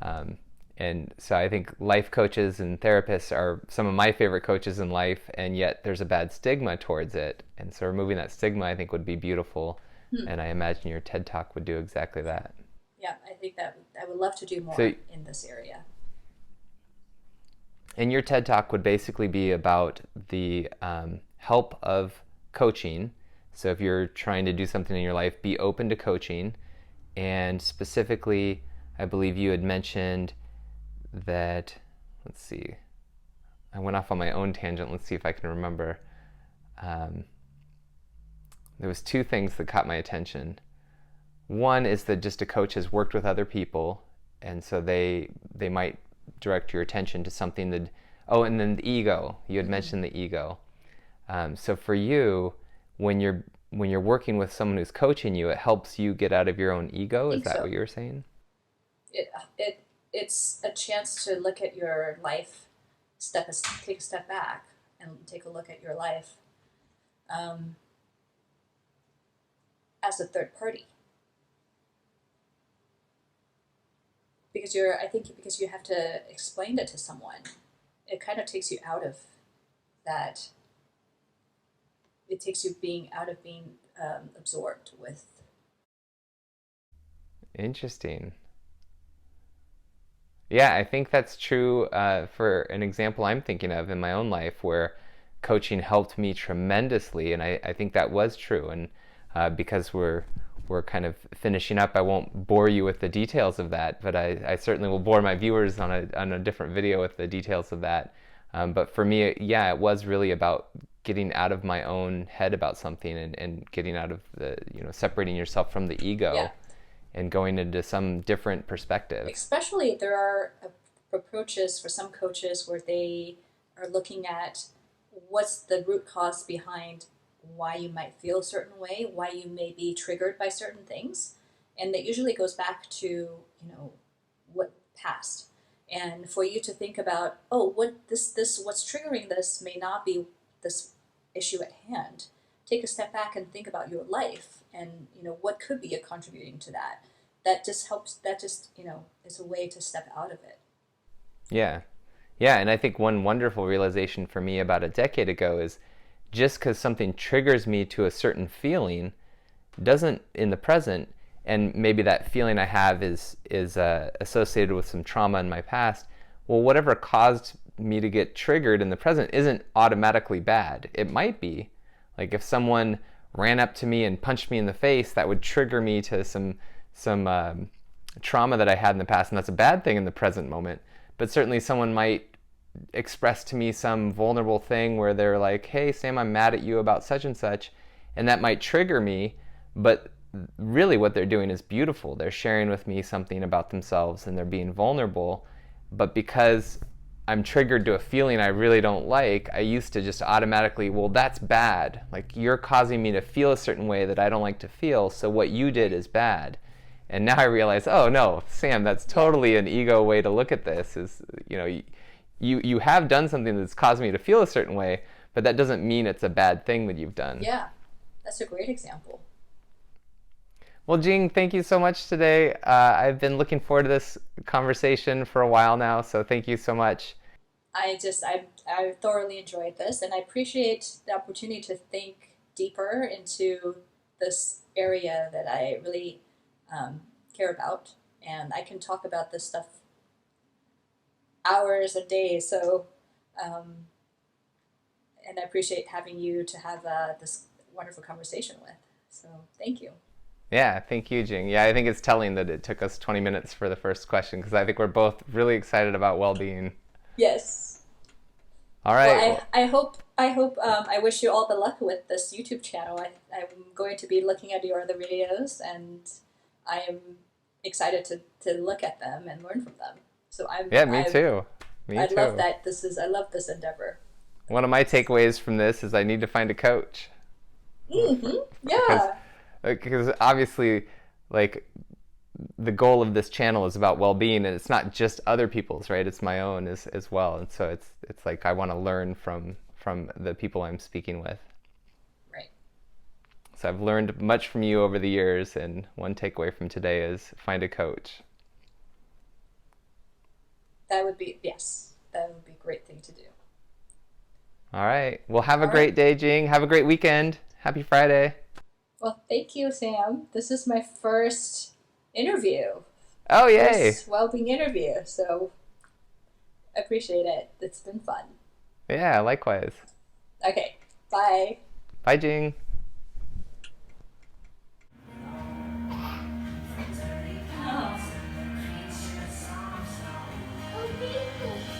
And so I think life coaches and therapists are some of my favorite coaches in life, and yet there's a bad stigma towards it. And so removing that stigma, I think, would be beautiful. Hmm. And I imagine your TED Talk would do exactly that. Yeah, I think that I would love to do more So, in this area. and your TED Talk would basically be about the help of coaching. So if you're trying to do something in your life, be open to coaching. And specifically, I believe you had mentioned that, let's see, I went off on my own tangent. Let's see if I can remember. There was two things that caught my attention. One is that just a coach has worked with other people, and so they might direct your attention to something that, oh, and then the ego. You had mentioned the ego. So for you, when you're working with someone who's coaching you, it helps you get out of your own ego. Is that what you were saying? It's a chance to look at your life, take a step back and take a look at your life as a third party. Because because you have to explain it to someone, it kind of takes you out of that. It takes you out of being absorbed with. Interesting. Yeah, I think that's true for an example I'm thinking of in my own life where coaching helped me tremendously, and I think that was true. And because we're kind of finishing up, I won't bore you with the details of that, but I certainly will bore my viewers on a different video with the details of that. But for me, yeah, it was really about getting out of my own head about something and getting out of separating yourself from the ego. Yeah. And going into some different perspective. Especially there are approaches for some coaches where they are looking at what's the root cause behind why you might feel a certain way, why you may be triggered by certain things. And that usually goes back to, what past. And for you to think about, what's triggering this may not be this issue at hand. Take a step back and think about your life and what could be contributing to that. That just helps. Is a way to step out of it. Yeah, and I think one wonderful realization for me about a decade ago is just because something triggers me to a certain feeling doesn't in the present, and maybe that feeling I have is associated with some trauma in my past. Well, whatever caused me to get triggered in the present isn't automatically bad. It might be. Like if someone ran up to me and punched me in the face, that would trigger me to some trauma that I had in the past, and that's a bad thing in the present moment. But certainly someone might express to me some vulnerable thing where they're like, hey, Sam, I'm mad at you about such and such, and that might trigger me, but really what they're doing is beautiful. They're sharing with me something about themselves and they're being vulnerable, but because I'm triggered to a feeling I really don't like, I used to just automatically, well, that's bad. Like, you're causing me to feel a certain way that I don't like to feel, so what you did is bad. And now I realize, oh no, Sam, that's totally an ego way to look at this. Is you have done something that's caused me to feel a certain way, but that doesn't mean it's a bad thing that you've done. Yeah, that's a great example. Well, Jing, thank you so much today. I've been looking forward to this conversation for a while now, so thank you so much. I thoroughly enjoyed this, and I appreciate the opportunity to think deeper into this area that I really care about, and I can talk about this stuff hours and days. So, and I appreciate having you to have this wonderful conversation with. So, thank you. Yeah, thank you, Jing. Yeah, I think it's telling that it took us 20 minutes for the first question because I think we're both really excited about well-being. Yes. All right. Well, I wish you all the luck with this YouTube channel. I'm going to be looking at your other videos, and I am excited to look at them and learn from them. So me too. I love that I love this endeavor. One of my takeaways from this is I need to find a coach. Mm-hmm. Yeah. Because obviously, like, the goal of this channel is about well-being, and it's not just other people's, right? It's my own as well. And so it's like I want to learn from the people I'm speaking with. Right. So I've learned much from you over the years, and one takeaway from today is find a coach. That would be a great thing to do. All right. Well, have a great day, Jing. Have a great weekend. Happy Friday. Well, thank you, Sam. This is my first interview. Oh, yay. First well-being interview. So I appreciate it. It's been fun. Yeah, likewise. Okay. Bye. Bye, Jing. Oh.